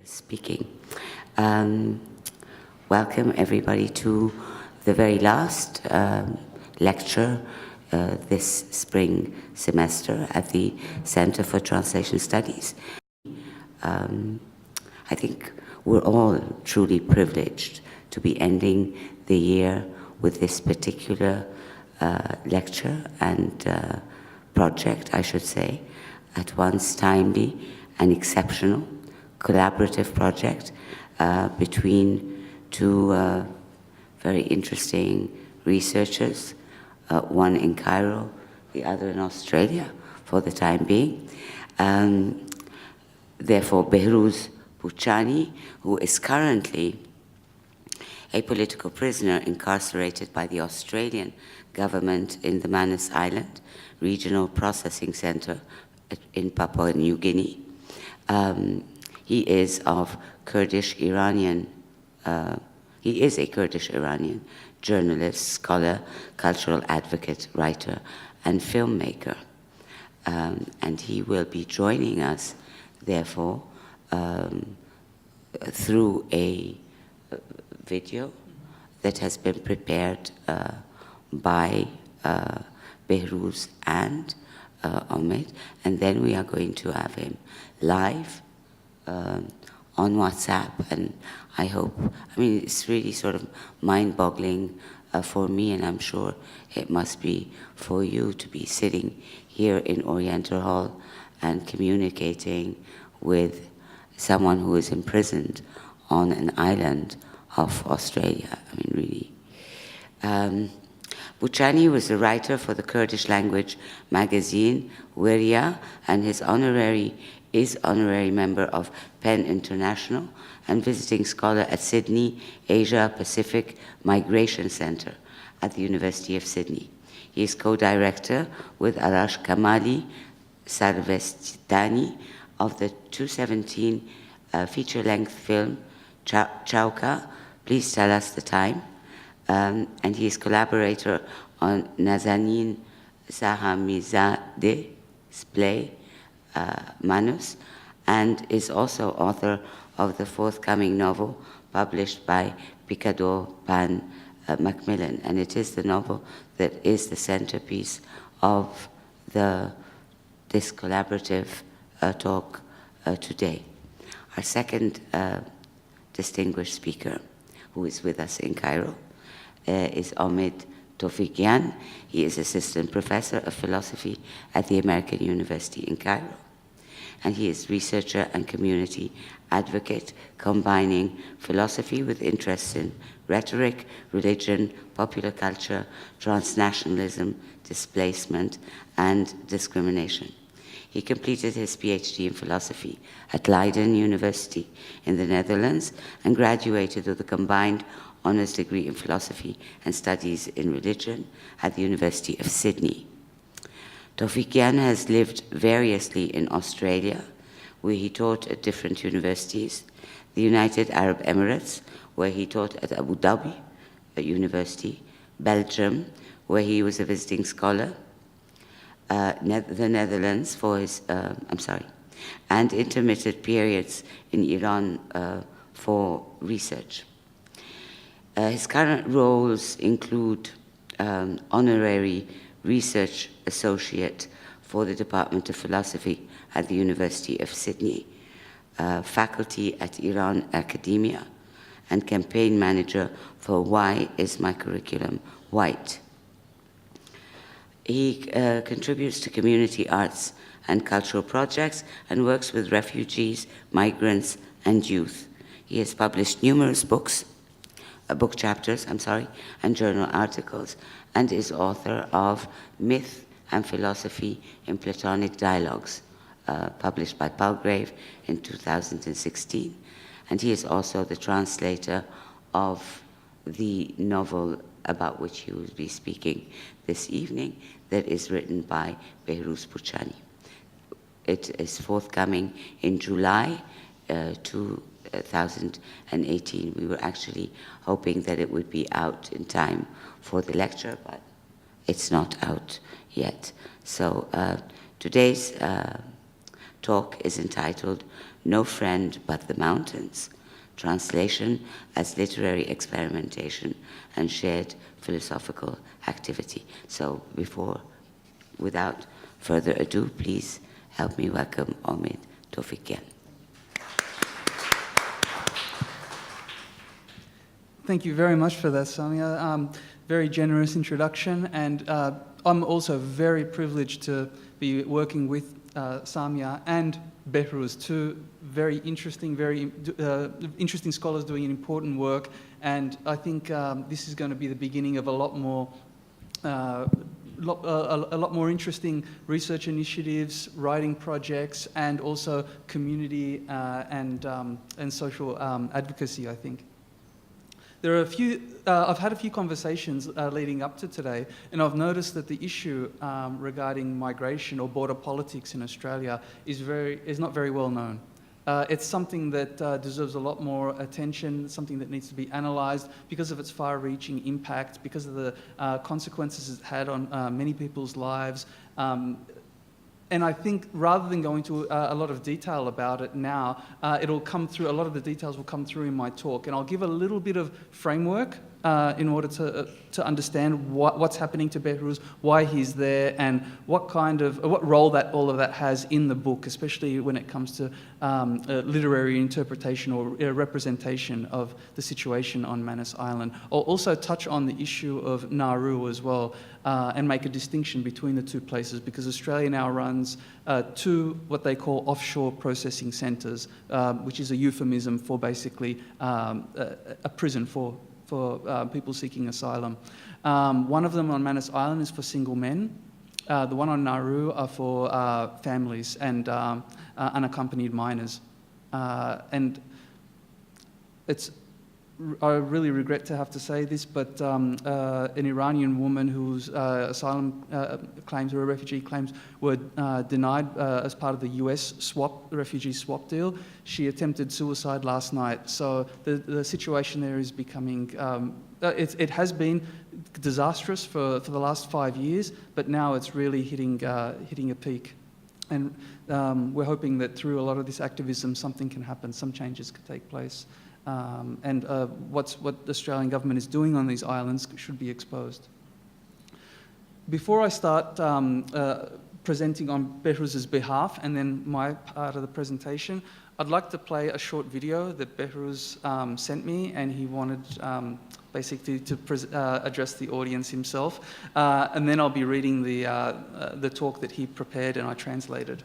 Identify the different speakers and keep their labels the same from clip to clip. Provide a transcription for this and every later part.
Speaker 1: Speaking. Welcome everybody to the very last lecture this spring semester at the Center for Translation Studies. I think we're all truly privileged to be ending the year with this particular lecture and project, I should say, at once timely and exceptional collaborative project between two very interesting researchers, one in Cairo, the other in Australia for the time being. Therefore, Behrouz Boochani, who is currently a political prisoner incarcerated by the Australian government in the Manus Island Regional Processing Center in Papua New Guinea. He is of Kurdish-Iranian, he is a Kurdish-Iranian journalist, scholar, cultural advocate, writer, and filmmaker. And he will be joining us, therefore, through a video that has been prepared by Behrouz and Omid, and then we are going to have him live on WhatsApp, and I hope, I mean, it's really sort of mind-boggling for me, and I'm sure it must be for you to be sitting here in Oriental Hall and communicating with someone who is imprisoned on an island of Australia. I mean, really. Boochani was a writer for the Kurdish language magazine Wirya, and his honorary member of PEN International and visiting scholar at Sydney Asia Pacific Migration Center at the University of Sydney. He is co-director with Arash Kamali Sarvestani of the 2017 feature-length film Chauka, Please Tell Us the Time, and he is collaborator on Nazanin Sahamizade's play Manus, and is also author of the forthcoming novel published by Picador Pan Macmillan, and it is the novel that is the centerpiece of this collaborative talk today. Our second distinguished speaker, who is with us in Cairo, is Omid Tofighian. He is assistant professor of philosophy at the American University in Cairo. And he is researcher and community advocate, combining philosophy with interests in rhetoric, religion, popular culture, transnationalism, displacement, and discrimination. He completed his PhD in philosophy at Leiden University in the Netherlands and graduated with a combined honors degree in philosophy and studies in religion at the University of Sydney. Tofighian has lived variously in Australia, where he taught at different universities, the United Arab Emirates, where he taught at Abu Dhabi University, Belgium, where he was a visiting scholar, the Netherlands for his, and intermittent periods in Iran for research. His current roles include honorary research associate for the Department of Philosophy at the University of Sydney, faculty at Iran Academia, and campaign manager for Why Is My Curriculum White? He contributes to community arts and cultural projects and works with refugees, migrants, and youth. He has published numerous books, book chapters, and journal articles, and is author of Myth and Philosophy in Platonic Dialogues, published by Palgrave in 2016. And he is also the translator of the novel about which he will be speaking this evening, that is written by Behrouz Boochani. It is forthcoming in July 2018. We were actually hoping that it would be out in time for the lecture, but it's not out yet. So today's talk is entitled No Friend But the Mountains, Translation as Literary Experimentation and Shared Philosophical Activity. So without further ado, please help me welcome Omid Tofighian.
Speaker 2: Thank you very much for that, Samia. Very generous introduction, and I'm also very privileged to be working with Samia and Behrouz, two very interesting scholars doing important work, and I think this is going to be the beginning of a lot more interesting research initiatives, writing projects, and also community and social advocacy, I think. There are I've had a few conversations leading up to today, and I've noticed that the issue regarding migration or border politics in Australia is not very well known. It's something that deserves a lot more attention, something that needs to be analysed because of its far-reaching impact, because of the consequences it's had on many people's lives. And I think rather than go into a lot of detail about it now, it'll come through, a lot of the details will come through in my talk. And I'll give a little bit of framework in order to understand what's happening to Behrouz, why he's there, and what role that all of that has in the book, especially when it comes to literary interpretation or representation of the situation on Manus Island. I'll also touch on the issue of Nauru as well, and make a distinction between the two places, because Australia now runs two what they call offshore processing centres, which is a euphemism for basically a prison for people seeking asylum. One of them on Manus Island is for single men. The one on Nauru are for families and unaccompanied minors. And I really regret to have to say this, but an Iranian woman whose asylum claims or refugee claims were denied as part of the US refugee swap deal. She attempted suicide last night. So the situation there is becoming, it has been disastrous for the last 5 years, but now it's really hitting a peak. And we're hoping that through a lot of this activism, something can happen, some changes could take place. And what the Australian government is doing on these islands should be exposed. Before I start presenting on Behrouz's behalf and then my part of the presentation, I'd like to play a short video that Behrouz sent me, and he wanted basically to address the audience himself. And then I'll be reading the talk that he prepared and I translated.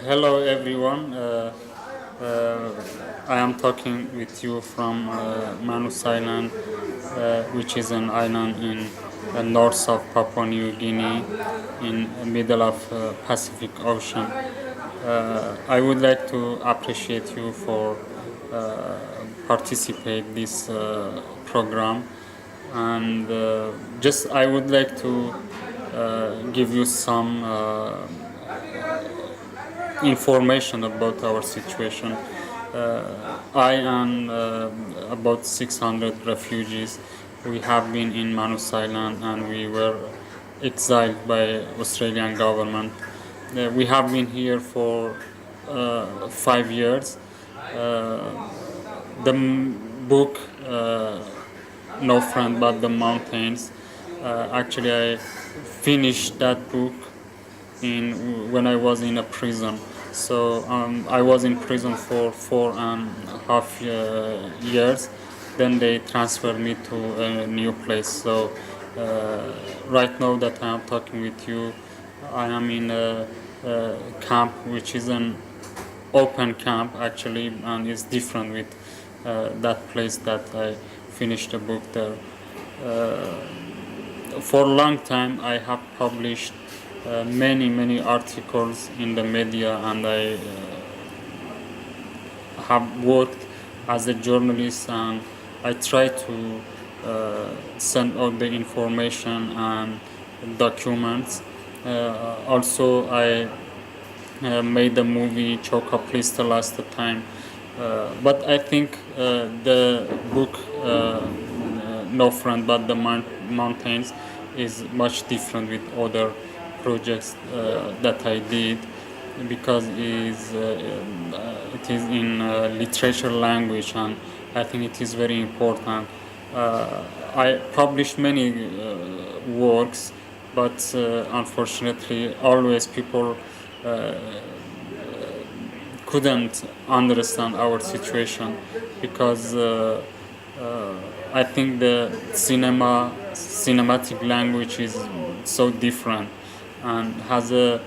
Speaker 3: Hello everyone, I am talking with you from Manus Island, which is an island in the north of Papua New Guinea, in the middle of Pacific Ocean. I would like to appreciate you for participate this program, and just I would like to give you some information about our situation. I and about 600 refugees, we have been in Manus Island and we were exiled by Australian government. We have been here for 5 years. The book No Friend But the Mountains, actually I finished that book when I was in a prison. So I was in prison for 4.5 years. Then they transferred me to a new place. So right now that I am talking with you, I am in a camp, which is an open camp actually, and it's different with that place that I finished the book there. For a long time I have published many articles in the media, and I have worked as a journalist, and I try to send out the information and documents. Also I made the movie Choka Please last time. But I think the book No Friend But the Mountains is much different with other projects that I did, because it is in literature language, and I think it is very important. I published many works, but unfortunately always people couldn't understand our situation, because I think the cinematic language is so different and has a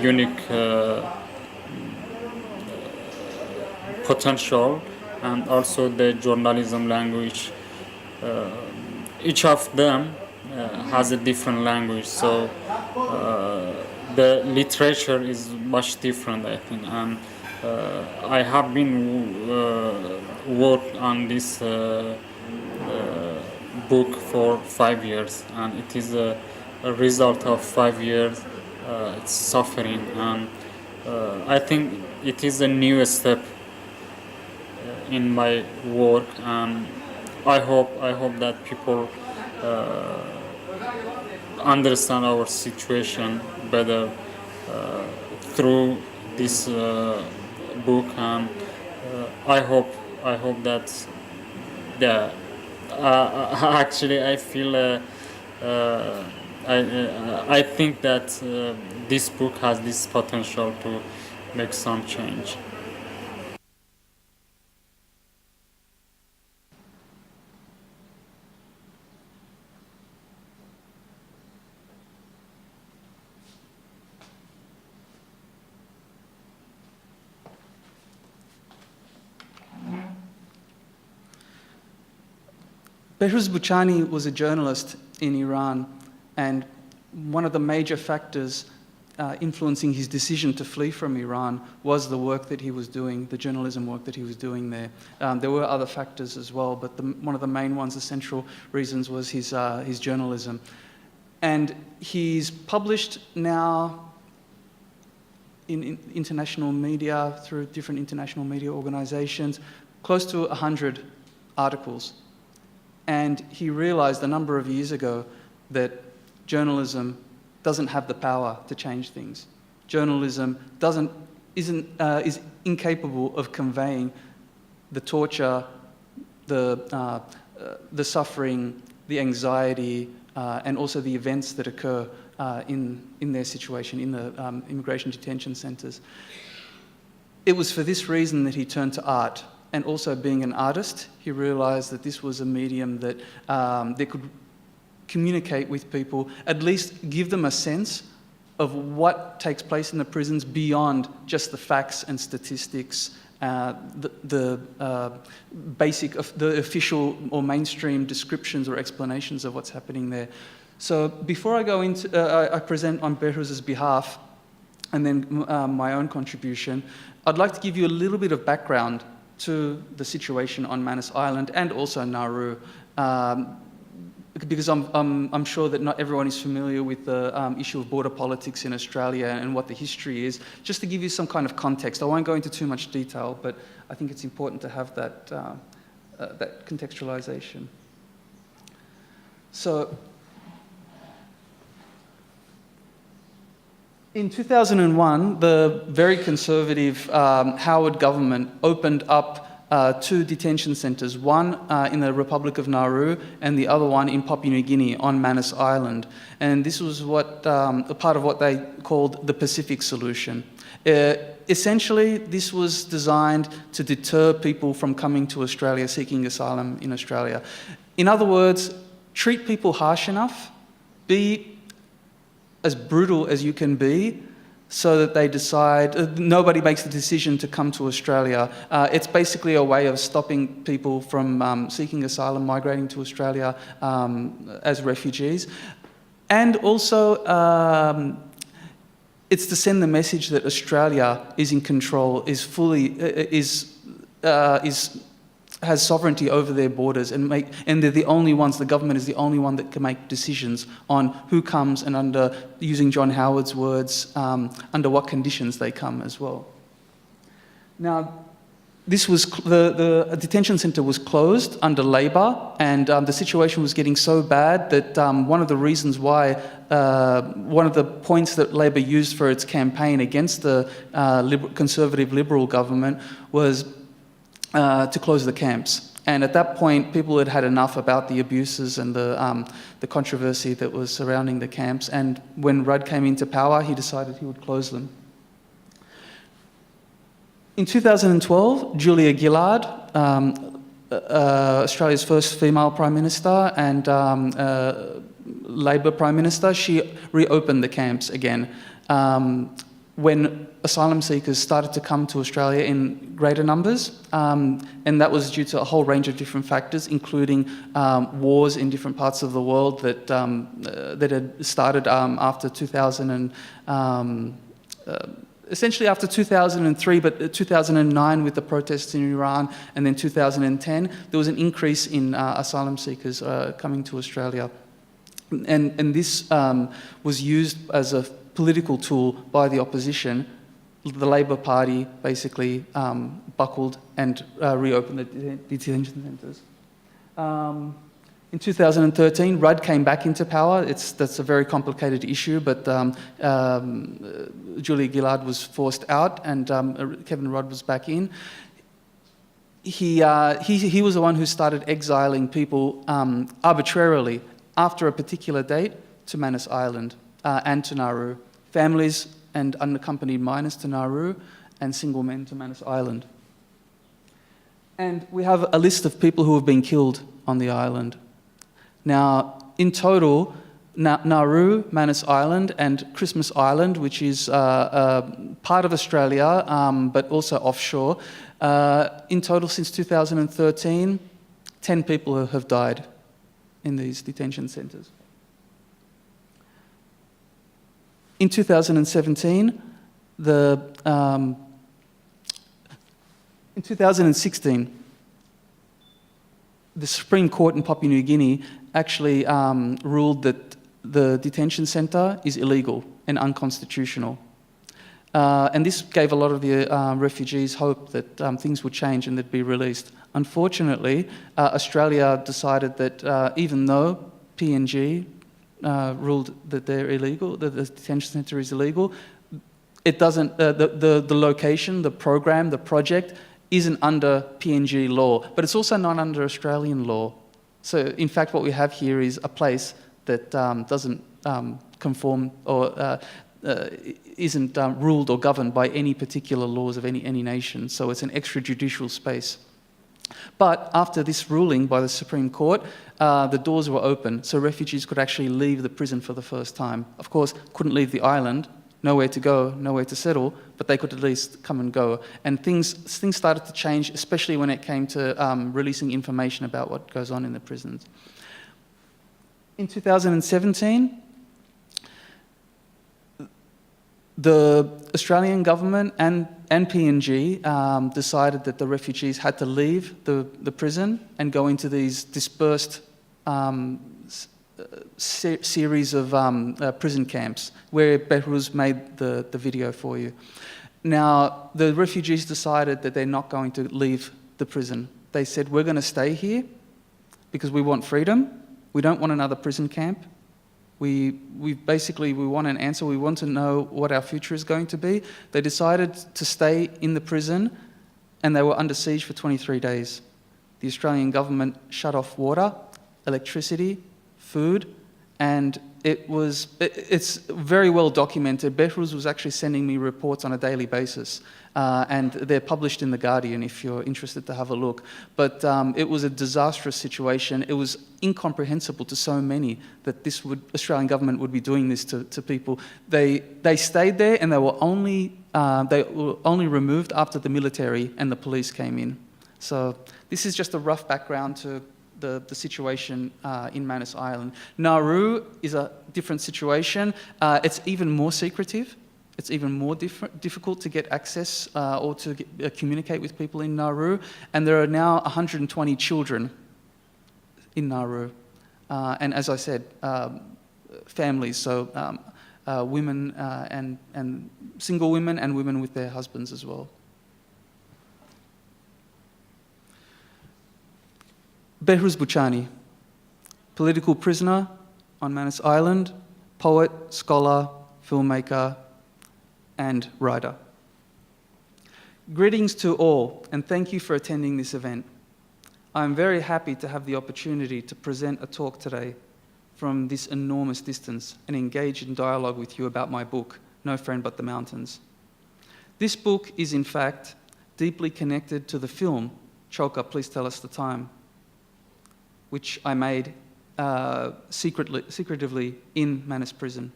Speaker 3: unique potential, and also the journalism language. Each of them has a different language, so the literature is much different, I think. And I have been worked on this book for 5 years, and it is a result of 5 years suffering, and I think it is a new step in my work, and I hope that people understand our situation better through this book, and I hope that actually I feel I think that this book has this potential to make some change.
Speaker 2: Behrouz Boochani was a journalist in Iran, and one of the major factors influencing his decision to flee from Iran was the work that he was doing, the journalism work that he was doing there. There were other factors as well, but one of the main ones, the central reasons, was his journalism. And he's published now in international media, through different international media organizations, close to 100 articles. And he realized a number of years ago that journalism doesn't have the power to change things. Journalism is incapable of conveying the torture, the suffering, the anxiety, and also the events that occur in their situation, in the immigration detention centers. It was for this reason that he turned to art. And also, being an artist, he realized that this was a medium that could communicate with people, at least give them a sense of what takes place in the prisons beyond just the facts and statistics, the official or mainstream descriptions or explanations of what's happening there. So before I go into, I present on Behrouz's behalf, and then my own contribution, I'd like to give you a little bit of background to the situation on Manus Island and also Nauru, because I'm sure that not everyone is familiar with the issue of border politics in Australia and what the history is. Just to give you some kind of context, I won't go into too much detail, but I think it's important to have that, that contextualization. So, in 2001, the very conservative Howard government opened up 2 detention centres, one in the Republic of Nauru and the other one in Papua New Guinea on Manus Island. And this was a part of what they called the Pacific solution. Essentially, this was designed to deter people from coming to Australia, seeking asylum in Australia. In other words, treat people harsh enough, be as brutal as you can be, so that they decide, nobody makes the decision to come to Australia. It's basically a way of stopping people from seeking asylum, migrating to Australia as refugees. And also, it's to send the message that Australia is in control, is fully, has sovereignty over their borders and they're the only ones, the government is the only one that can make decisions on who comes and under, using John Howard's words, under what conditions they come as well. Now, this was, the detention centre was closed under Labor, and the situation was getting so bad that one of the reasons why, one of the points that Labor used for its campaign against the Conservative Liberal government was to close the camps. And at that point, people had had enough about the abuses and the controversy that was surrounding the camps. And when Rudd came into power, he decided he would close them. In 2012, Julia Gillard, Australia's first female Prime Minister and Labor Prime Minister, she reopened the camps again. When asylum seekers started to come to Australia in greater numbers, and that was due to a whole range of different factors, including wars in different parts of the world that that had started after 2000 and essentially after 2003, but 2009 with the protests in Iran, and then 2010, there was an increase in asylum seekers coming to Australia, and this was used as a political tool by the opposition. The Labor Party basically buckled and reopened the detention centres. In 2013, Rudd came back into power. That's a very complicated issue, but Julia Gillard was forced out and Kevin Rudd was back in. He was the one who started exiling people arbitrarily after a particular date to Manus Island and to Nauru. Families and unaccompanied minors to Nauru and single men to Manus Island. And we have a list of people who have been killed on the island. Now, in total, Nauru, Manus Island, and Christmas Island, which is part of Australia, but also offshore, in total since 2013, 10 people have died in these detention centres. In 2017, in 2016, the Supreme Court in Papua New Guinea actually ruled that the detention centre is illegal and unconstitutional. And this gave a lot of the refugees hope that things would change and they'd be released. Unfortunately, Australia decided that even though PNG ruled that they're illegal, that the detention centre is illegal, it doesn't, the location, the program, the project isn't under PNG law, but it's also not under Australian law. So in fact, what we have here is a place that doesn't conform or isn't ruled or governed by any particular laws of any nation. So it's an extrajudicial space. But after this ruling by the Supreme Court, the doors were open, so refugees could actually leave the prison for the first time. Of course, couldn't leave the island, nowhere to go, nowhere to settle, but they could at least come and go. And things started to change, especially when it came to releasing information about what goes on in the prisons. In 2017, the Australian government and PNG decided that the refugees had to leave the prison and go into these dispersed series of prison camps, where Behrouz made the video for you. Now, the refugees decided that they're not going to leave the prison. They said, we're going to stay here because we want freedom. We don't want another prison camp. We want an answer. We want to know what our future is going to be. They decided to stay in the prison, and they were under siege for 23 days. The Australian government shut off water, electricity, food, and it's very well documented. Behrouz was actually sending me reports on a daily basis, and they're published in The Guardian if you're interested to have a look. But it was a disastrous situation. It was incomprehensible to so many that Australian government would be doing this to people. They stayed there, and they were only removed after the military and the police came in. So this is just a rough background to the situation in Manus Island. Nauru is a different situation. It's even more secretive. It's even more difficult to get access or to communicate with people in Nauru. And there are now 120 children in Nauru. And as I said, families, so women and single women and women with their husbands as well. Behrouz Boochani, political prisoner on Manus Island, poet, scholar, filmmaker, and writer. Greetings to all, and thank you for attending this event. I am very happy to have the opportunity to present a talk today from this enormous distance and engage in dialogue with you about my book, No Friend But the Mountains. This book is, in fact, deeply connected to the film, Choka, Please Tell Us the Time, which I made secretively in Manus prison.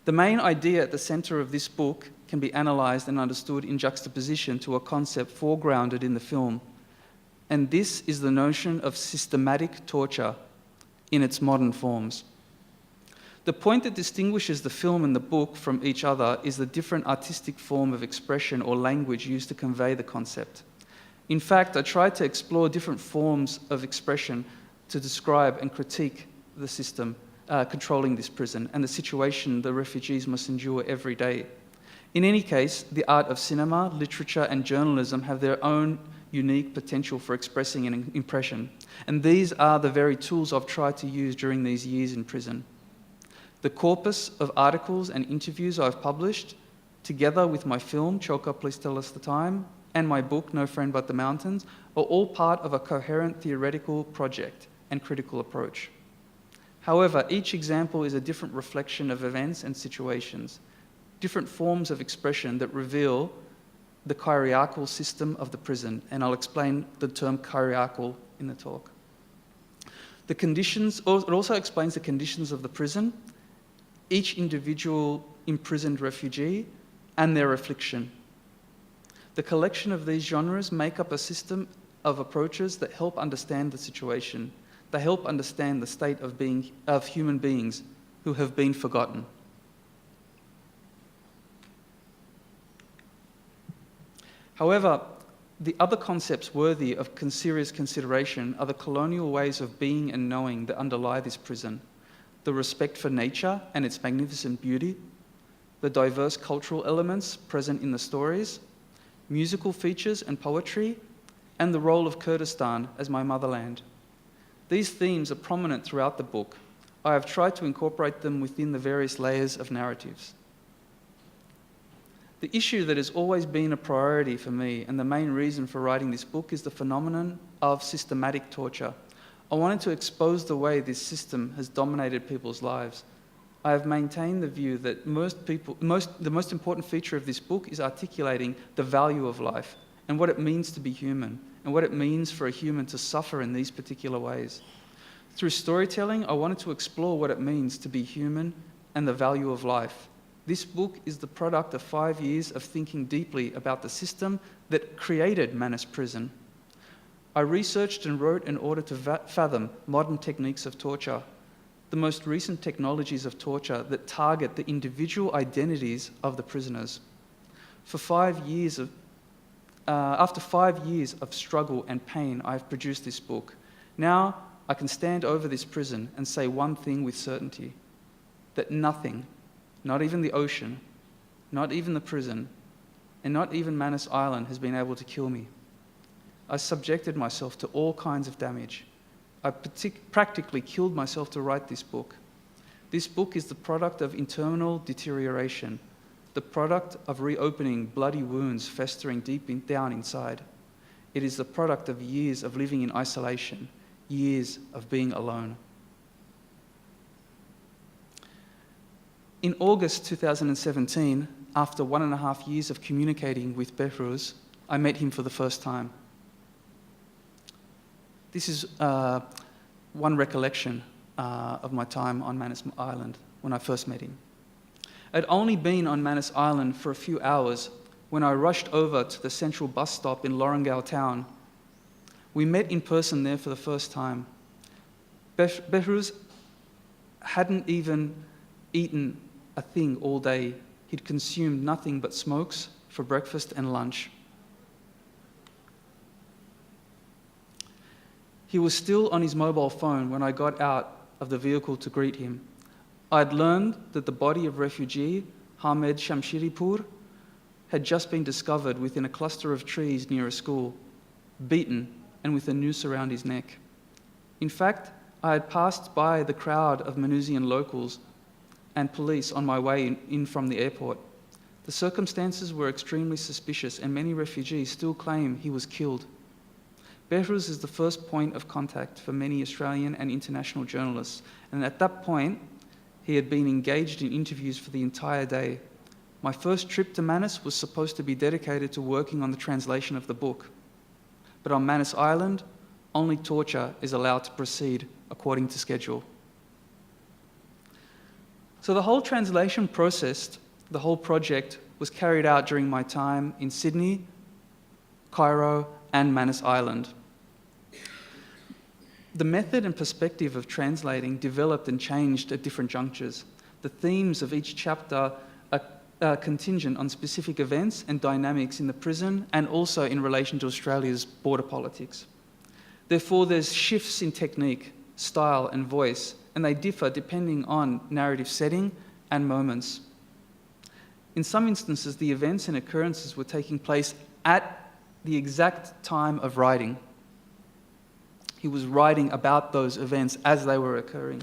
Speaker 2: The main idea at the center of this book can be analysed and understood in juxtaposition to a concept foregrounded in the film, and this is the notion of systematic torture in its modern forms. The point that distinguishes the film and the book from each other is the different artistic form of expression or language used to convey the concept. In fact, I tried to explore different forms of expression to describe and critique the system controlling this prison and the situation the refugees must endure every day. In any case, the art of cinema, literature, and journalism have their own unique potential for expressing an impression, and these are the very tools I've tried to use during these years in prison. The corpus of articles and interviews I've published, together with my film, Choka, Please Tell Us the Time, and my book, No Friend But the Mountains, are all part of a coherent theoretical project and critical approach. However, each example is a different reflection of events and situations, different forms of expression that reveal the hierarchical system of the prison, and I'll explain the term hierarchical in the talk. The conditions, it also explains the conditions of the prison, each individual imprisoned refugee, and their affliction. The collection of these genres make up a system of approaches that help understand the situation. They help understand the state of human beings who have been forgotten. However, the other concepts worthy of serious consideration are the colonial ways of being and knowing that underlie this prison, the respect for nature and its magnificent beauty, the diverse cultural elements present in the stories, musical features and poetry, and the role of Kurdistan as my motherland. These themes are prominent throughout the book. I have tried to incorporate them within the various layers of narratives. The issue that has always been a priority for me and the main reason for writing this book is the phenomenon of systematic torture. I wanted to expose the way this system has dominated people's lives. I have maintained the view that the most important feature of this book is articulating the value of life and what it means to be human and what it means for a human to suffer in these particular ways. Through storytelling, I wanted to explore what it means to be human and the value of life. This book is the product of 5 years of thinking deeply about the system that created Manus Prison. I researched and wrote in order to fathom modern techniques of torture, the most recent technologies of torture that target the individual identities of the prisoners. After 5 years of struggle and pain, I have produced this book. Now I can stand over this prison and say one thing with certainty, that nothing, not even the ocean, not even the prison, and not even Manus Island has been able to kill me. I subjected myself to all kinds of damage. I practically killed myself to write this book. This book is the product of internal deterioration, the product of reopening bloody wounds festering down inside. It is the product of years of living in isolation, years of being alone. In August 2017, after 1.5 years of communicating with Behrouz, I met him for the first time. This is one recollection of my time on Manus Island when I first met him. I'd only been on Manus Island for a few hours when I rushed over to the central bus stop in Lorengau town. We met in person there for the first time. Behrouz hadn't even eaten a thing all day He'd consumed nothing but smokes for breakfast and lunch. He was still on his mobile phone when I got out of the vehicle to greet him. I'd learned that the body of refugee Hamed Shamshiripur had just been discovered within a cluster of trees near a school, beaten and with a noose around his neck. In fact, I had passed by the crowd of Manusian locals and police on my way in from the airport. The circumstances were extremely suspicious, and many refugees still claim he was killed. Behrouz is the first point of contact for many Australian and international journalists, and at that point, he had been engaged in interviews for the entire day. My first trip to Manus was supposed to be dedicated to working on the translation of the book. But on Manus Island, only torture is allowed to proceed according to schedule. So the whole translation process, the whole project, was carried out during my time in Sydney, Cairo, and Manus Island. The method and perspective of translating developed and changed at different junctures. The themes of each chapter are contingent on specific events and dynamics in the prison and also in relation to Australia's border politics. Therefore, there's shifts in technique, style, and voice, and they differ depending on narrative setting and moments. In some instances, the events and occurrences were taking place at the exact time of writing. He was writing about those events as they were occurring.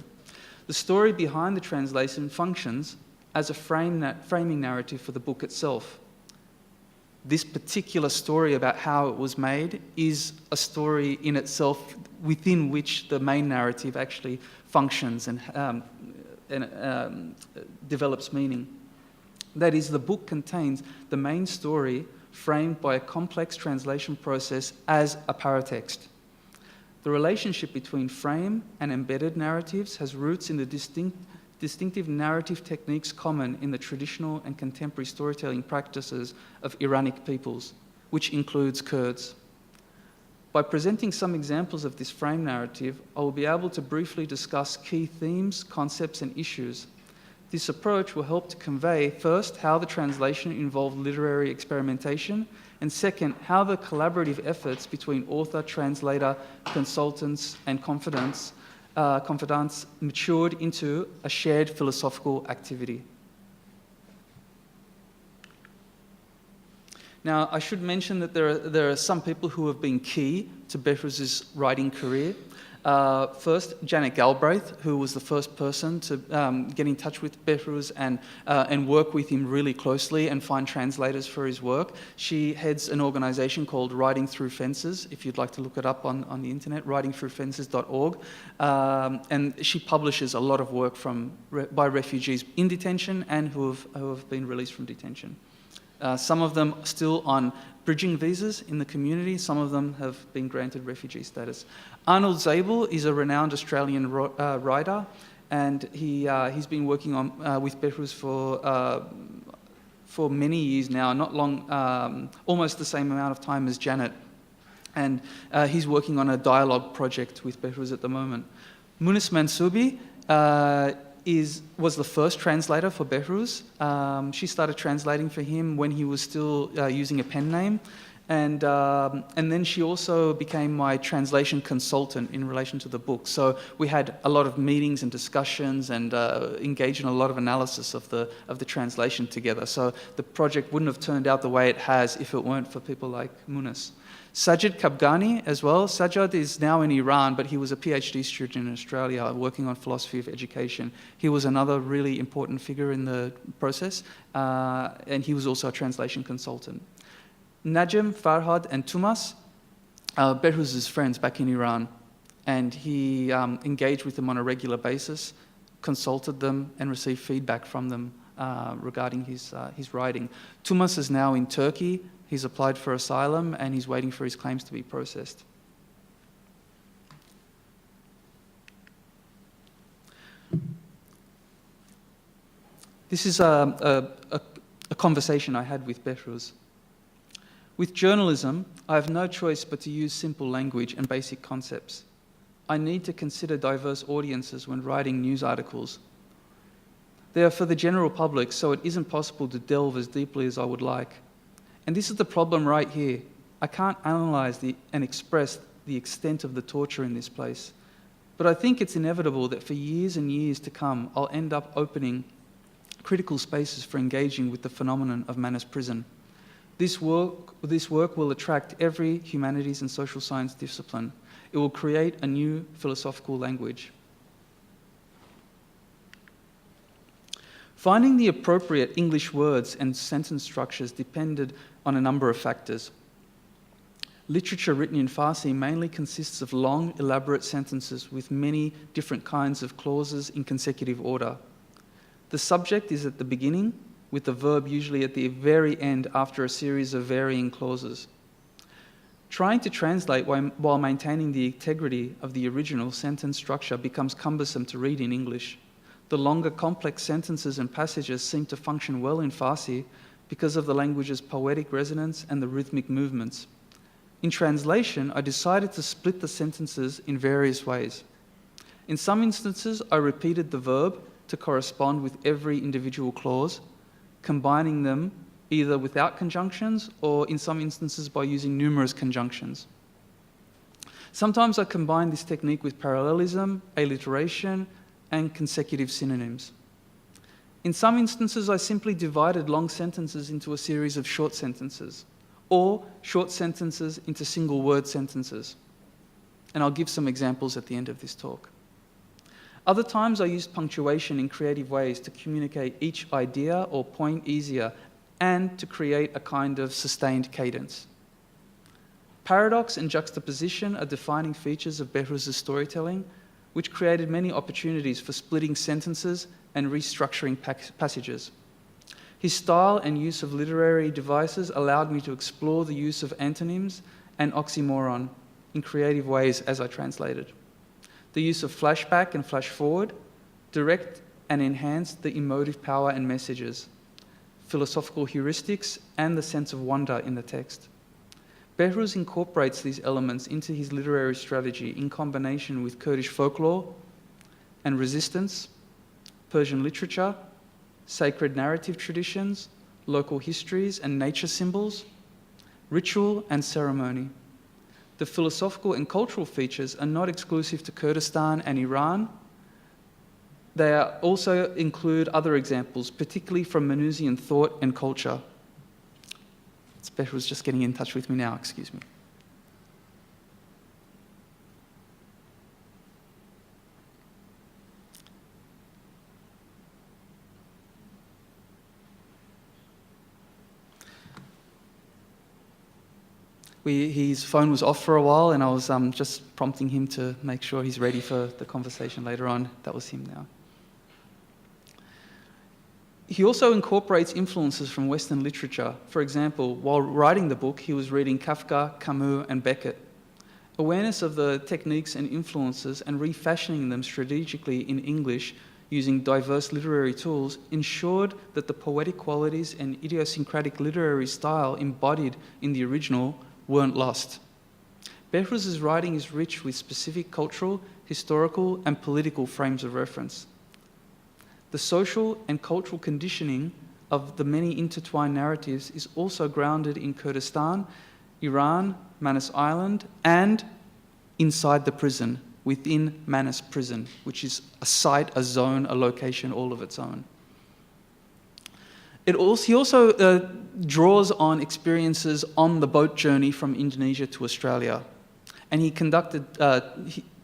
Speaker 2: The story behind the translation functions as a framing narrative for the book itself. This particular story about how it was made is a story in itself within which the main narrative actually functions and develops meaning. That is, the book contains the main story framed by a complex translation process as a paratext. The relationship between frame and embedded narratives has roots in the distinctive narrative techniques common in the traditional and contemporary storytelling practices of Iranic peoples, which includes Kurds. By presenting some examples of this frame narrative, I will be able to briefly discuss key themes, concepts, and issues. This approach will help to convey, first, how the translation involved literary experimentation, and second, how the collaborative efforts between author, translator, consultants, and confidants matured into a shared philosophical activity. Now, I should mention that there are some people who have been key to Behrouz's writing career. First, Janet Galbraith, who was the first person to get in touch with Behrouz and work with him really closely and find translators for his work. She heads an organisation called Writing Through Fences, if you'd like to look it up on the internet, writingthroughfences.org. And she publishes a lot of work by refugees in detention and who have been released from detention. Some of them still on bridging visas in the community. Some of them have been granted refugee status. Arnold Zabel is a renowned Australian writer, and he's been working on with Behrouz for many years now, not long, almost the same amount of time as Janet. And he's working on a dialogue project with Behrouz at the moment. Manus Mansoubi was the first translator for Behrouz. She started translating for him when he was still using a pen name. And then she also became my translation consultant in relation to the book. So we had a lot of meetings and discussions and engaged in a lot of analysis of the translation together. So the project wouldn't have turned out the way it has if it weren't for people like Manus. Sajid Kabgani as well. Sajid is now in Iran, but he was a PhD student in Australia working on philosophy of education. He was another really important figure in the process, and he was also a translation consultant. Najem, Farhad, and Tumas, Behrouz's friends back in Iran, and he engaged with them on a regular basis, consulted them, and received feedback from them regarding his writing. Tumas is now in Turkey. He's applied for asylum and he's waiting for his claims to be processed. This is a conversation I had with Behrouz. With journalism, I have no choice but to use simple language and basic concepts. I need to consider diverse audiences when writing news articles. They are for the general public, so it isn't possible to delve as deeply as I would like. And this is the problem right here. I can't analyse and express the extent of the torture in this place. But I think it's inevitable that for years and years to come, I'll end up opening critical spaces for engaging with the phenomenon of Manus prison. This work will attract every humanities and social science discipline. It will create a new philosophical language. Finding the appropriate English words and sentence structures depended on a number of factors. Literature written in Farsi mainly consists of long, elaborate sentences with many different kinds of clauses in consecutive order. The subject is at the beginning, with the verb usually at the very end after a series of varying clauses. Trying to translate while maintaining the integrity of the original sentence structure becomes cumbersome to read in English. The longer, complex sentences and passages seem to function well in Farsi because of the language's poetic resonance and the rhythmic movements. In translation, I decided to split the sentences in various ways. In some instances, I repeated the verb to correspond with every individual clause, combining them either without conjunctions or in some instances by using numerous conjunctions. Sometimes I combine this technique with parallelism, alliteration, and consecutive synonyms. In some instances, I simply divided long sentences into a series of short sentences, or short sentences into single-word sentences. And I'll give some examples at the end of this talk. Other times, I used punctuation in creative ways to communicate each idea or point easier and to create a kind of sustained cadence. Paradox and juxtaposition are defining features of Behrouz's storytelling, which created many opportunities for splitting sentences and restructuring passages. His style and use of literary devices allowed me to explore the use of antonyms and oxymoron in creative ways as I translated. The use of flashback and flash forward direct and enhance the emotive power and messages, philosophical heuristics, and the sense of wonder in the text. Behrouz incorporates these elements into his literary strategy in combination with Kurdish folklore and resistance, Persian literature, sacred narrative traditions, local histories and nature symbols, ritual and ceremony. The philosophical and cultural features are not exclusive to Kurdistan and Iran. They also include other examples, particularly from Manusian thought and culture. Behrouz just getting in touch with me now, excuse me. His phone was off for a while and I was just prompting him to make sure he's ready for the conversation later on. That was him now. He also incorporates influences from Western literature. For example, while writing the book, he was reading Kafka, Camus, and Beckett. Awareness of the techniques and influences and refashioning them strategically in English using diverse literary tools ensured that the poetic qualities and idiosyncratic literary style embodied in the original weren't lost. Behrouz's writing is rich with specific cultural, historical, and political frames of reference. The social and cultural conditioning of the many intertwined narratives is also grounded in Kurdistan, Iran, Manus Island, and inside the prison, within Manus prison, which is a site, a zone, a location all of its own. He also draws on experiences on the boat journey from Indonesia to Australia. And he conducted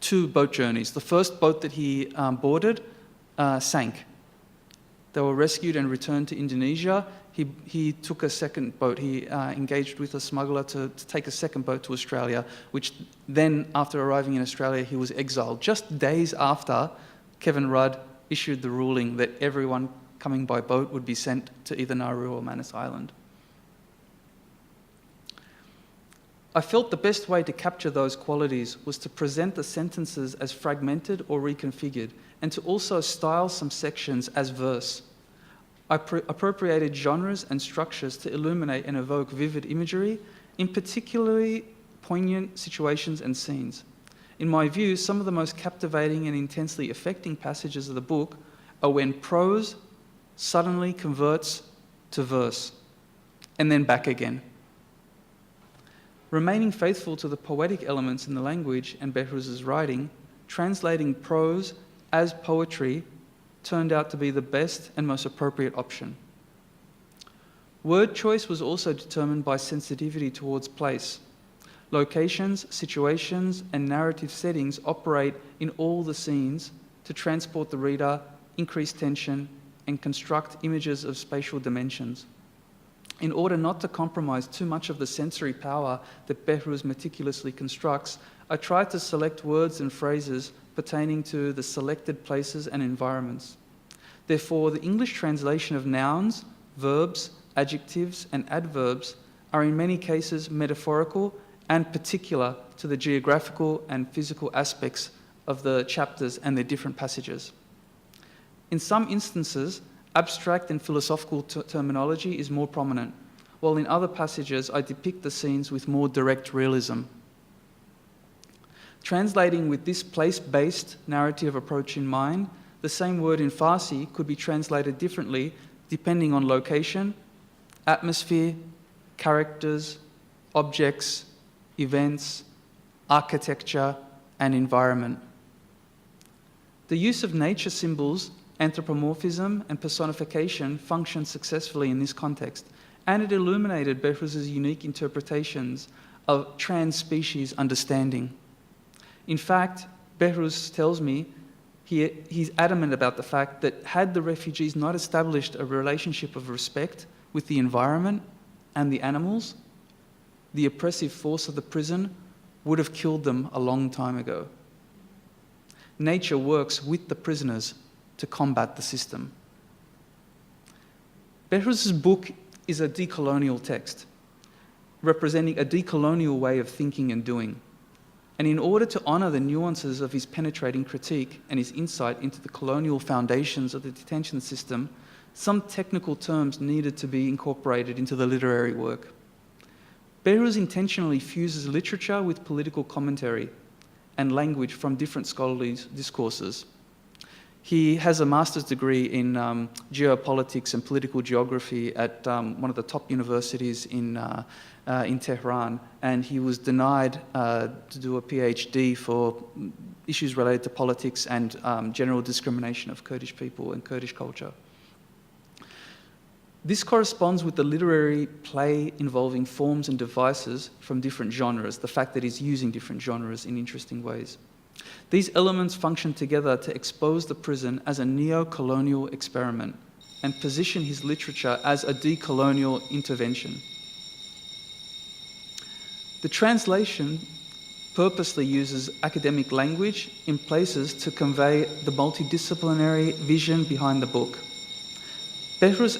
Speaker 2: 2 boat journeys. The first boat that he boarded sank. They were rescued and returned to Indonesia. He took a second boat. He engaged with a smuggler to take a second boat to Australia, which then, after arriving in Australia, he was exiled. Just days after Kevin Rudd issued the ruling that everyone coming by boat would be sent to either Nauru or Manus Island. I felt the best way to capture those qualities was to present the sentences as fragmented or reconfigured, and to also style some sections as verse. I appropriated genres and structures to illuminate and evoke vivid imagery in particularly poignant situations and scenes. In my view, some of the most captivating and intensely affecting passages of the book are when prose, suddenly converts to verse, and then back again. Remaining faithful to the poetic elements in the language and Behrouz's writing, translating prose as poetry turned out to be the best and most appropriate option. Word choice was also determined by sensitivity towards place. Locations, situations, and narrative settings operate in all the scenes to transport the reader, increase tension, and construct images of spatial dimensions. In order not to compromise too much of the sensory power that Behrouz meticulously constructs, I tried to select words and phrases pertaining to the selected places and environments. Therefore, the English translation of nouns, verbs, adjectives, and adverbs are in many cases metaphorical and particular to the geographical and physical aspects of the chapters and their different passages. In some instances, abstract and philosophical terminology is more prominent, while in other passages I depict the scenes with more direct realism. Translating with this place-based narrative approach in mind, the same word in Farsi could be translated differently depending on location, atmosphere, characters, objects, events, architecture, and environment. The use of nature symbols, anthropomorphism, and personification functioned successfully in this context, and it illuminated Behrouz's unique interpretations of trans-species understanding. In fact, Behrouz tells me he's adamant about the fact that had the refugees not established a relationship of respect with the environment and the animals, the oppressive force of the prison would have killed them a long time ago. Nature works with the prisoners to combat the system. Behrouz's book is a decolonial text, representing a decolonial way of thinking and doing. And in order to honour the nuances of his penetrating critique and his insight into the colonial foundations of the detention system, some technical terms needed to be incorporated into the literary work. Behrouz intentionally fuses literature with political commentary and language from different scholarly discourses. He has a master's degree in geopolitics and political geography at one of the top universities in Tehran, and he was denied to do a PhD for issues related to politics and general discrimination of Kurdish people and Kurdish culture. This corresponds with the literary play involving forms and devices from different genres, the fact that he's using different genres in interesting ways. These elements function together to expose the prison as a neo-colonial experiment and position his literature as a decolonial intervention. The translation purposely uses academic language in places to convey the multidisciplinary vision behind the book. Behrouz's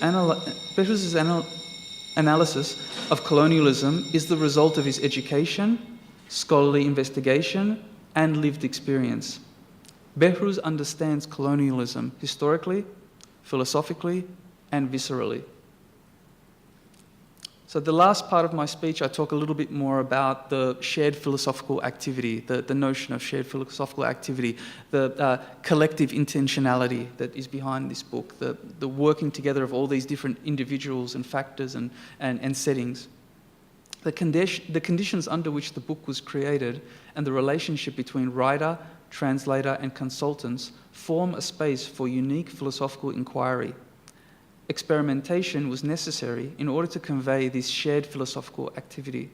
Speaker 2: analysis of colonialism is the result of his education, scholarly investigation, and lived experience. Behrouz understands colonialism historically, philosophically, and viscerally. So the last part of my speech, I talk a little bit more about the shared philosophical activity, the notion of shared philosophical activity, the collective intentionality that is behind this book, the working together of all these different individuals and factors and settings. The conditions under which the book was created and the relationship between writer, translator, and consultants form a space for unique philosophical inquiry. Experimentation was necessary in order to convey this shared philosophical activity.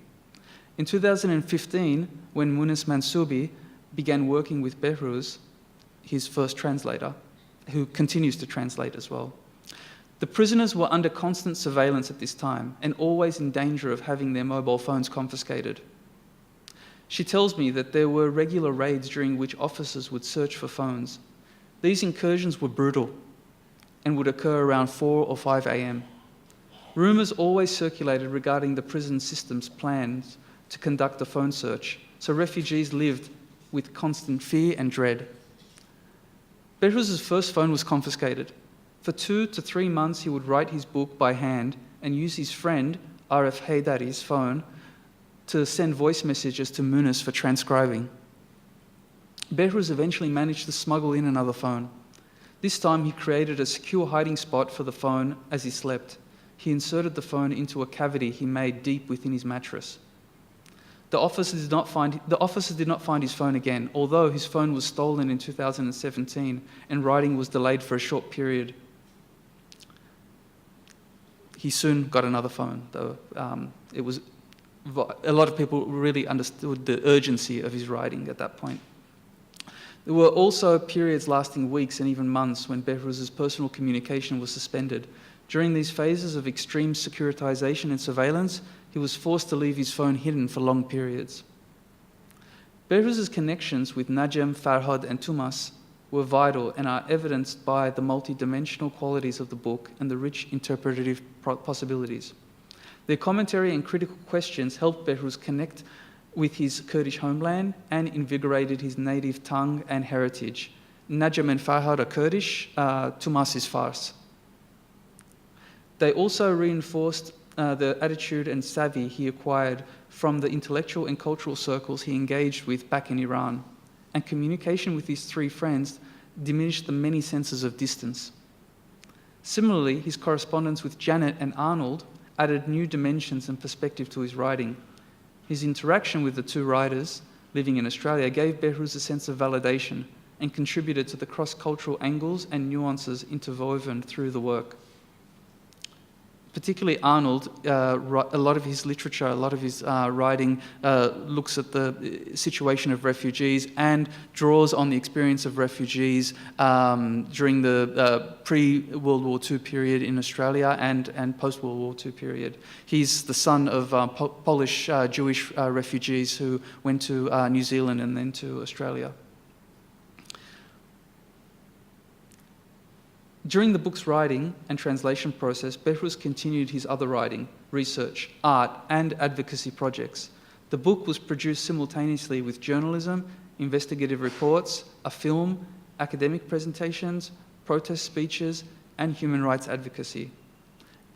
Speaker 2: In 2015, when Manus Mansubi began working with Behrouz, his first translator, who continues to translate as well, the prisoners were under constant surveillance at this time and always in danger of having their mobile phones confiscated. She tells me that there were regular raids during which officers would search for phones. These incursions were brutal and would occur around 4 or 5 a.m. Rumours always circulated regarding the prison system's plans to conduct a phone search, so refugees lived with constant fear and dread. Behrouz's first phone was confiscated. For 2 to 3 months, he would write his book by hand and use his friend, Arif Haydari's phone, to send voice messages to Manus for transcribing. Behrouz eventually managed to smuggle in another phone. This time he created a secure hiding spot for the phone as he slept. He inserted the phone into a cavity he made deep within his mattress. The officers did not find his phone again, although his phone was stolen in 2017 and writing was delayed for a short period. He soon got another phone, though. A lot of people really understood the urgency of his writing at that point. There were also periods lasting weeks and even months when Behrouz's personal communication was suspended. During these phases of extreme securitization and surveillance, he was forced to leave his phone hidden for long periods. Behrouz's connections with Najem, Farhad, and Tumas were vital and are evidenced by the multi-dimensional qualities of the book and the rich interpretative possibilities. Their commentary and critical questions helped Behrouz connect with his Kurdish homeland and invigorated his native tongue and heritage. Najem and Farhad are Kurdish, Tumas is Fars. They also reinforced the attitude and savvy he acquired from the intellectual and cultural circles he engaged with back in Iran, and communication with his three friends diminished the many senses of distance. Similarly, his correspondence with Janet and Arnold added new dimensions and perspective to his writing. His interaction with the two writers living in Australia gave Behrouz a sense of validation and contributed to the cross-cultural angles and nuances interwoven through the work. Particularly Arnold, a lot of his literature, a lot of his writing looks at the situation of refugees and draws on the experience of refugees during the pre-World War II period in Australia and post-World War II period. He's the son of Polish Jewish refugees who went to New Zealand and then to Australia. During the book's writing and translation process, Behrouz continued his other writing, research, art, and advocacy projects. The book was produced simultaneously with journalism, investigative reports, a film, academic presentations, protest speeches, and human rights advocacy.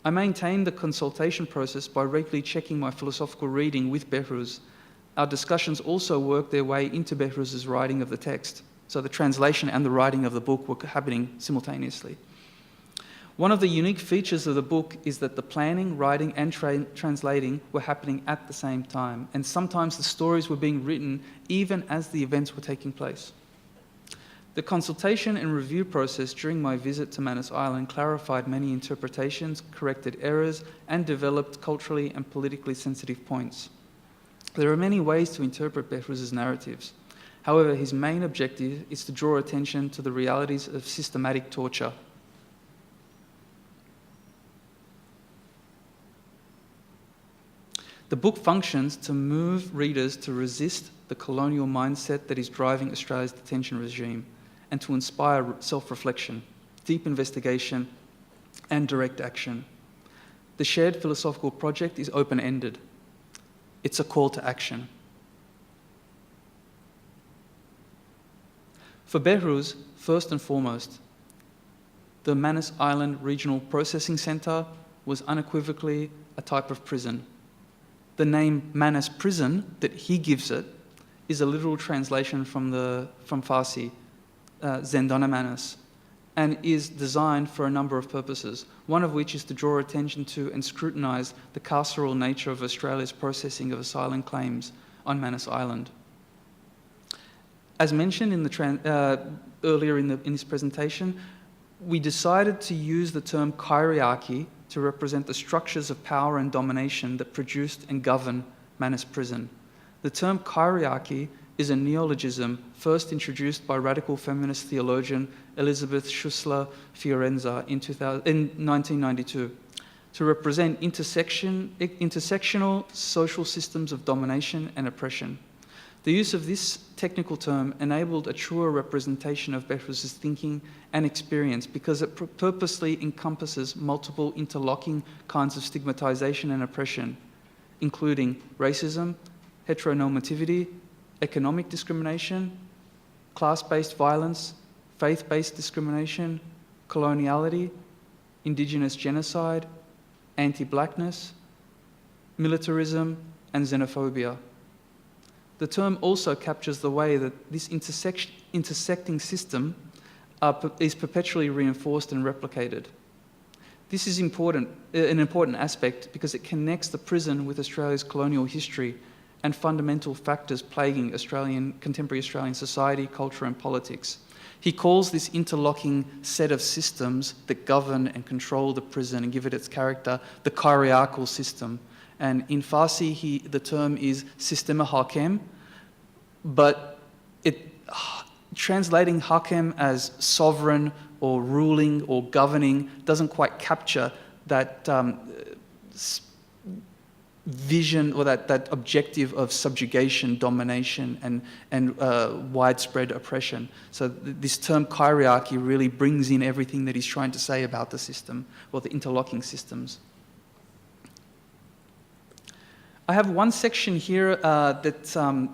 Speaker 2: I maintained the consultation process by regularly checking my philosophical reading with Behrouz. Our discussions also worked their way into Behrouz's writing of the text. So the translation and the writing of the book were happening simultaneously. One of the unique features of the book is that the planning, writing, and translating were happening at the same time, and sometimes the stories were being written even as the events were taking place. The consultation and review process during my visit to Manus Island clarified many interpretations, corrected errors, and developed culturally and politically sensitive points. There are many ways to interpret Behrouz's narratives. However, his main objective is to draw attention to the realities of systematic torture. The book functions to move readers to resist the colonial mindset that is driving Australia's detention regime and to inspire self-reflection, deep investigation, and direct action. The shared philosophical project is open-ended. It's a call to action. For Behrouz, first and foremost, the Manus Island Regional Processing Centre was unequivocally a type of prison. The name Manus Prison that he gives it is a literal translation from Farsi, Zendana Manus, and is designed for a number of purposes, one of which is to draw attention to and scrutinise the carceral nature of Australia's processing of asylum claims on Manus Island. As mentioned earlier in this presentation, we decided to use the term chiriarchy to represent the structures of power and domination that produced and govern Manus Prison. The term chiriarchy is a neologism first introduced by radical feminist theologian Elizabeth Schussler Fiorenza in 1992 to represent intersectional social systems of domination and oppression. The use of this technical term enabled a truer representation of Behrouz's thinking and experience because it purposely encompasses multiple interlocking kinds of stigmatization and oppression, including racism, heteronormativity, economic discrimination, class-based violence, faith-based discrimination, coloniality, indigenous genocide, anti-blackness, militarism, and xenophobia. The term also captures the way that this intersecting system is perpetually reinforced and replicated. This is important, an important aspect because it connects the prison with Australia's colonial history and fundamental factors plaguing contemporary Australian society, culture and politics. He calls this interlocking set of systems that govern and control the prison and give it its character the kyriarchal system. And in Farsi, the term is sistema hakem, but translating hakem as sovereign or ruling or governing doesn't quite capture that vision or that objective of subjugation, domination, and widespread oppression. So this term kyriarchy really brings in everything that he's trying to say about the system, or the interlocking systems. I have one section here that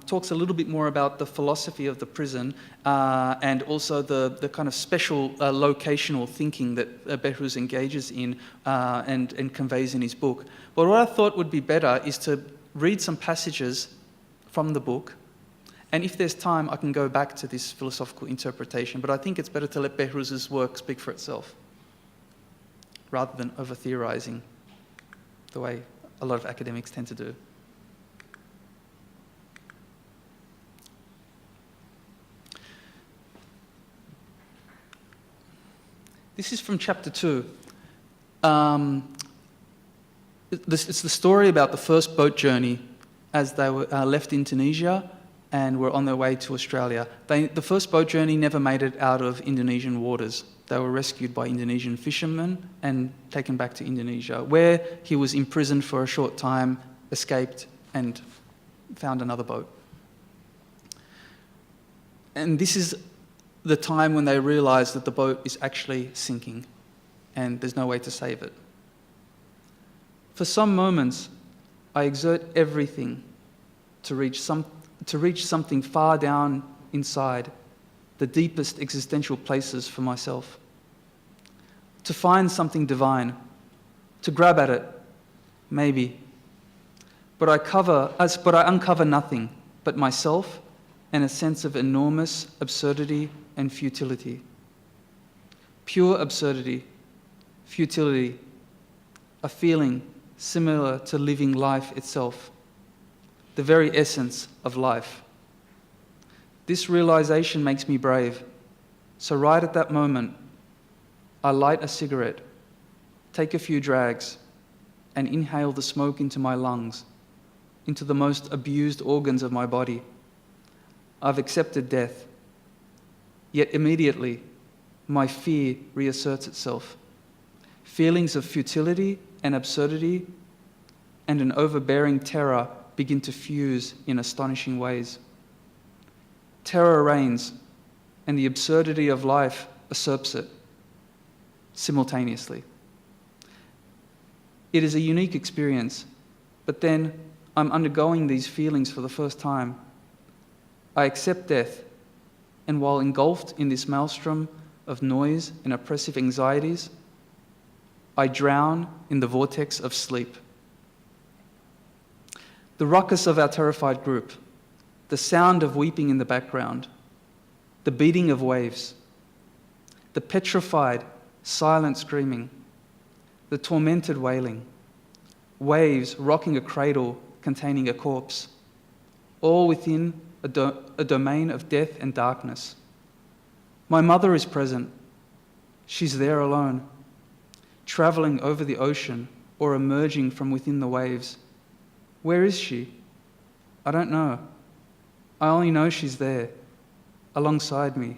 Speaker 2: talks a little bit more about the philosophy of the prison and also the kind of special locational thinking that Behrouz engages in and conveys in his book. But what I thought would be better is to read some passages from the book, and if there's time, I can go back to this philosophical interpretation, but I think it's better to let Behrouz's work speak for itself rather than over-theorizing the way a lot of academics tend to do. This is from chapter 2. It's the story about the first boat journey as they were left Indonesia and were on their way to Australia. The first boat journey never made it out of Indonesian waters. They were rescued by Indonesian fishermen and taken back to Indonesia, where he was imprisoned for a short time, escaped, and found another boat. And this is the time when they realised that the boat is actually sinking and there's no way to save it. For some moments, I exert everything to reach something far down inside, the deepest existential places for myself. To find something divine, to grab at it, maybe. But I uncover nothing but myself and a sense of enormous absurdity and futility. Pure absurdity, futility, a feeling similar to living life itself, the very essence of life. This realization makes me brave. So right at that moment, I light a cigarette, take a few drags, and inhale the smoke into my lungs, into the most abused organs of my body. I've accepted death. Yet immediately, my fear reasserts itself. Feelings of futility and absurdity and an overbearing terror begin to fuse in astonishing ways. Terror reigns, and the absurdity of life usurps it simultaneously. It is a unique experience, but then I'm undergoing these feelings for the first time. I accept death, and while engulfed in this maelstrom of noise and oppressive anxieties, I drown in the vortex of sleep. The ruckus of our terrified group, the sound of weeping in the background, the beating of waves, the petrified, silent screaming, the tormented wailing, waves rocking a cradle containing a corpse, all within a domain of death and darkness. My mother is present. She's there alone, travelling over the ocean or emerging from within the waves. Where is she? I don't know. I only know she's there, alongside me.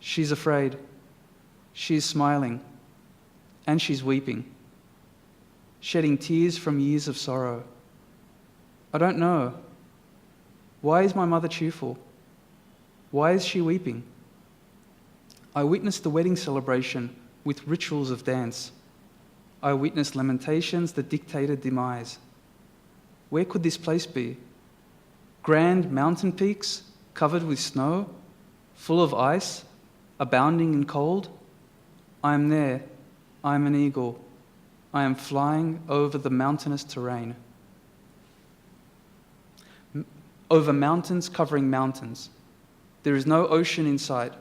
Speaker 2: She's afraid. She's smiling. And she's weeping, shedding tears from years of sorrow. I don't know. Why is my mother cheerful? Why is she weeping? I witnessed the wedding celebration with rituals of dance. I witnessed lamentations that dictated demise. Where could this place be? Grand mountain peaks covered with snow, full of ice, abounding in cold? I am there. I am an eagle. I am flying over the mountainous terrain. Over mountains covering mountains. There is no ocean in sight.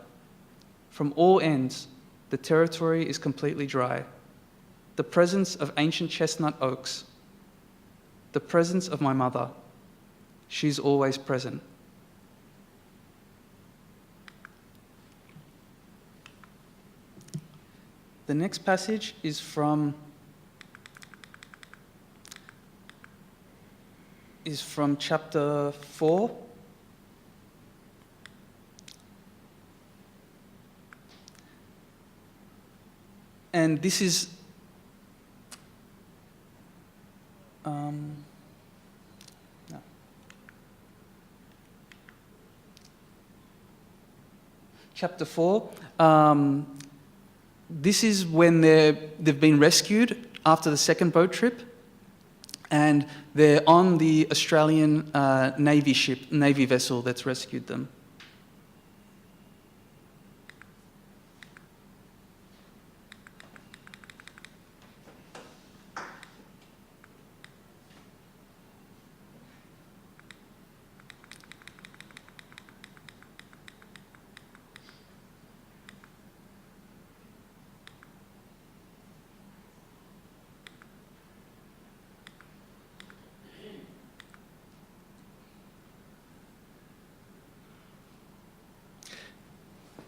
Speaker 2: From all ends, the territory is completely dry. The presence of ancient chestnut oaks. The presence of my mother. She's always present. The next passage is from chapter 4. And this is no. Chapter 4. This is when they've been rescued after the second boat trip, and they're on the Australian Navy vessel that's rescued them.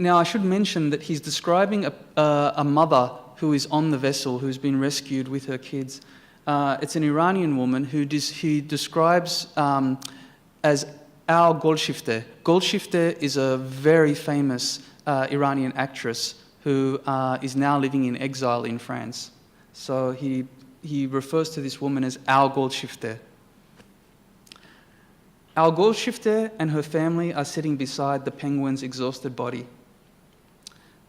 Speaker 2: Now, I should mention that he's describing a mother who is on the vessel, who's been rescued with her kids. It's an Iranian woman who he describes as our Golshifte. Golshifte is a very famous Iranian actress who is now living in exile in France. So he refers to this woman as our Golshifte. Our Golshifte and her family are sitting beside the penguin's exhausted body.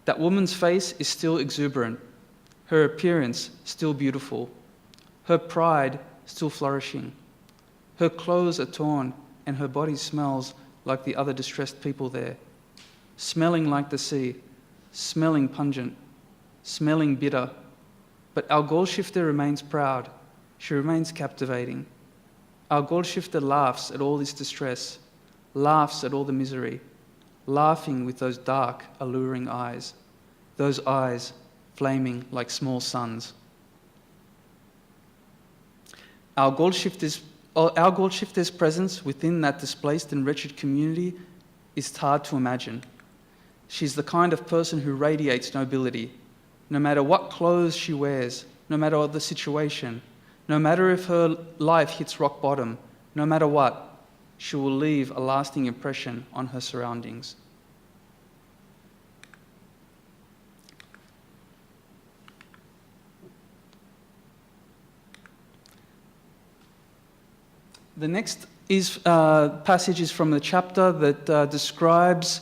Speaker 2: That woman's face is still exuberant, her appearance still beautiful, her pride still flourishing. Her clothes are torn and her body smells like the other distressed people there, smelling like the sea, smelling pungent, smelling bitter. But our Golshifte remains proud, she remains captivating. Our Golshifte laughs at all this distress, laughs at all the misery, laughing with those dark, alluring eyes, those eyes flaming like small suns. Our Golshifte's presence within that displaced and wretched community is hard to imagine. She's the kind of person who radiates nobility, no matter what clothes she wears, no matter what the situation, no matter if her life hits rock bottom, no matter what, she will leave a lasting impression on her surroundings. The next passage is from the chapter that describes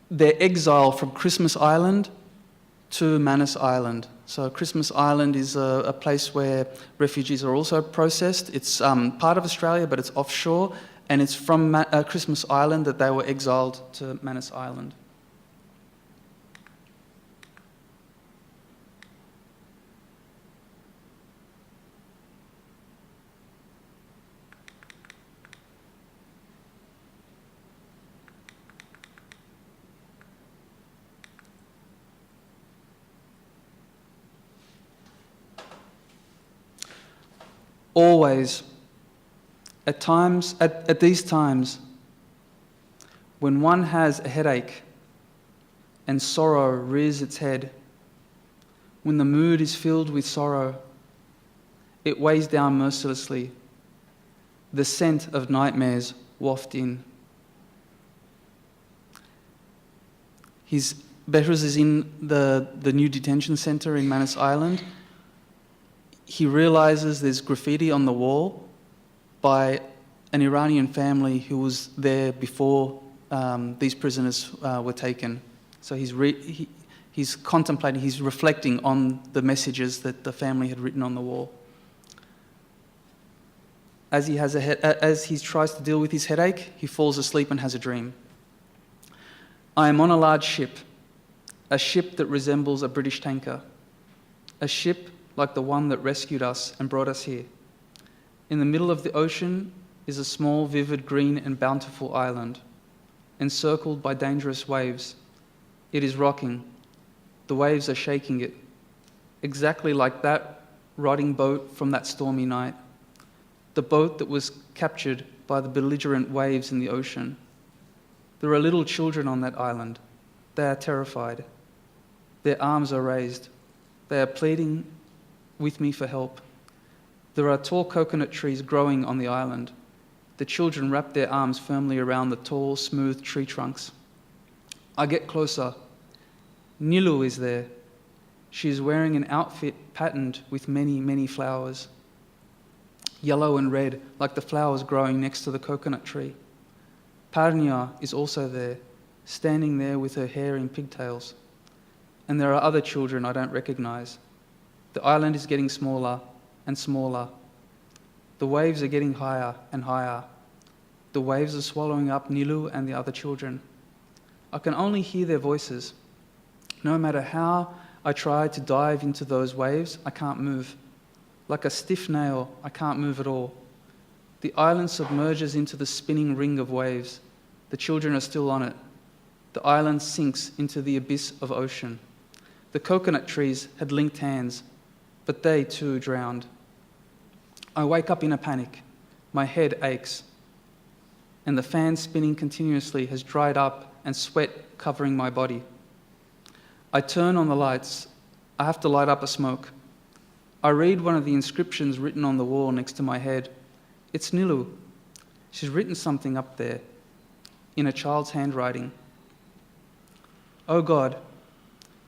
Speaker 2: their exile from Christmas Island to Manus Island. So Christmas Island is a place where refugees are also processed. It's part of Australia, but it's offshore, and it's from Christmas Island that they were exiled to Manus Island. Always, at these times, when one has a headache and sorrow rears its head, when the mood is filled with sorrow, it weighs down mercilessly. The scent of nightmares waft in. Behrouz is in the new detention centre in Manus Island. He realizes there's graffiti on the wall by an Iranian family who was there before these prisoners were taken. So he's contemplating, he's reflecting on the messages that the family had written on the wall. As he tries to deal with his headache, he falls asleep and has a dream. I am on a large ship, a ship that resembles a British tanker, a ship like the one that rescued us and brought us here. In the middle of the ocean is a small, vivid, green and bountiful island, encircled by dangerous waves. It is rocking. The waves are shaking it, exactly like that rotting boat from that stormy night, the boat that was captured by the belligerent waves in the ocean. There are little children on that island. They are terrified. Their arms are raised. They are pleading with me for help. There are tall coconut trees growing on the island. The children wrap their arms firmly around the tall, smooth tree trunks. I get closer. Nilu is there. She is wearing an outfit patterned with many, many flowers, yellow and red, like the flowers growing next to the coconut tree. Parnia is also there, standing there with her hair in pigtails. And there are other children I don't recognize. The island is getting smaller and smaller. The waves are getting higher and higher. The waves are swallowing up Nilu and the other children. I can only hear their voices. No matter how I try to dive into those waves, I can't move. Like a stiff nail, I can't move at all. The island submerges into the spinning ring of waves. The children are still on it. The island sinks into the abyss of ocean. The coconut trees had linked hands, but they too drowned. I wake up in a panic. My head aches, and the fan spinning continuously has dried up and sweat covering my body. I turn on the lights. I have to light up a smoke. I read one of the inscriptions written on the wall next to my head. It's Nilu. She's written something up there in a child's handwriting. Oh God,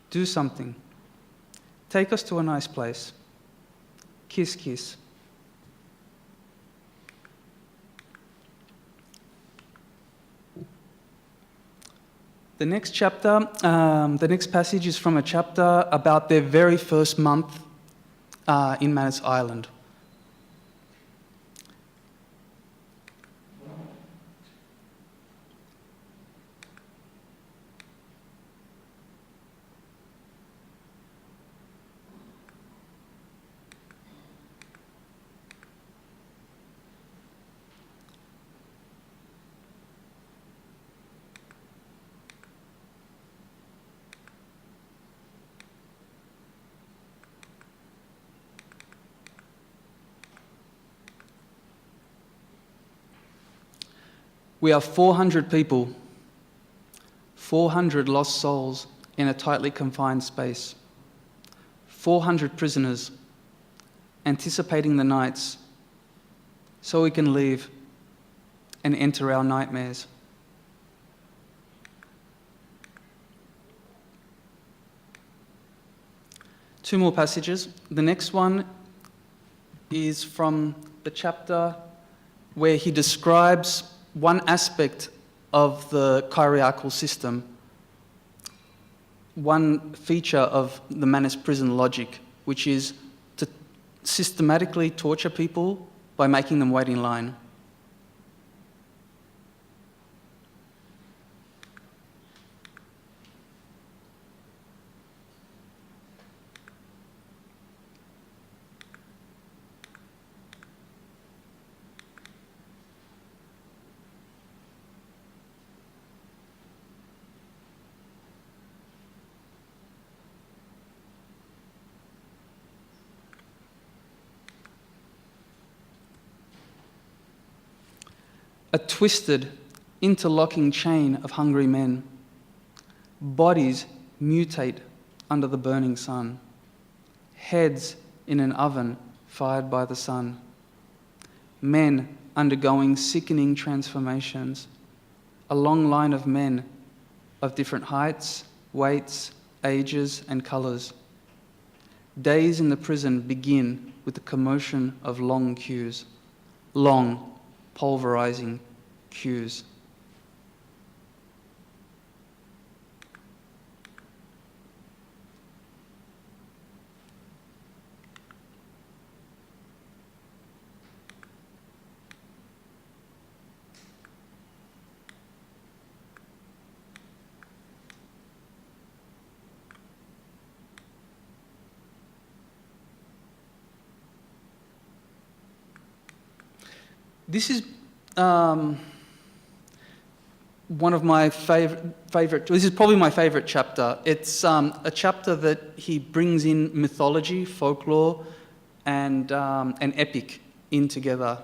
Speaker 2: do something. Take us to a nice place. Kiss, kiss. The next chapter, the next passage is from a chapter about their very first month in Manus Island. We are 400 people, 400 lost souls in a tightly confined space, 400 prisoners anticipating the nights so we can leave and enter our nightmares. Two more passages. The next one is from the chapter where he describes one aspect of the kyriarchal system, one feature of the Manus prison logic, which is to systematically torture people by making them wait in line. A twisted, interlocking chain of hungry men. Bodies mutate under the burning sun. Heads in an oven fired by the sun. Men undergoing sickening transformations. A long line of men of different heights, weights, ages, and colours. Days in the prison begin with the commotion of long queues. Long, pulverizing queues. This is one of my favorite, this is probably my favorite chapter. It's a chapter that he brings in mythology, folklore, and an epic in together.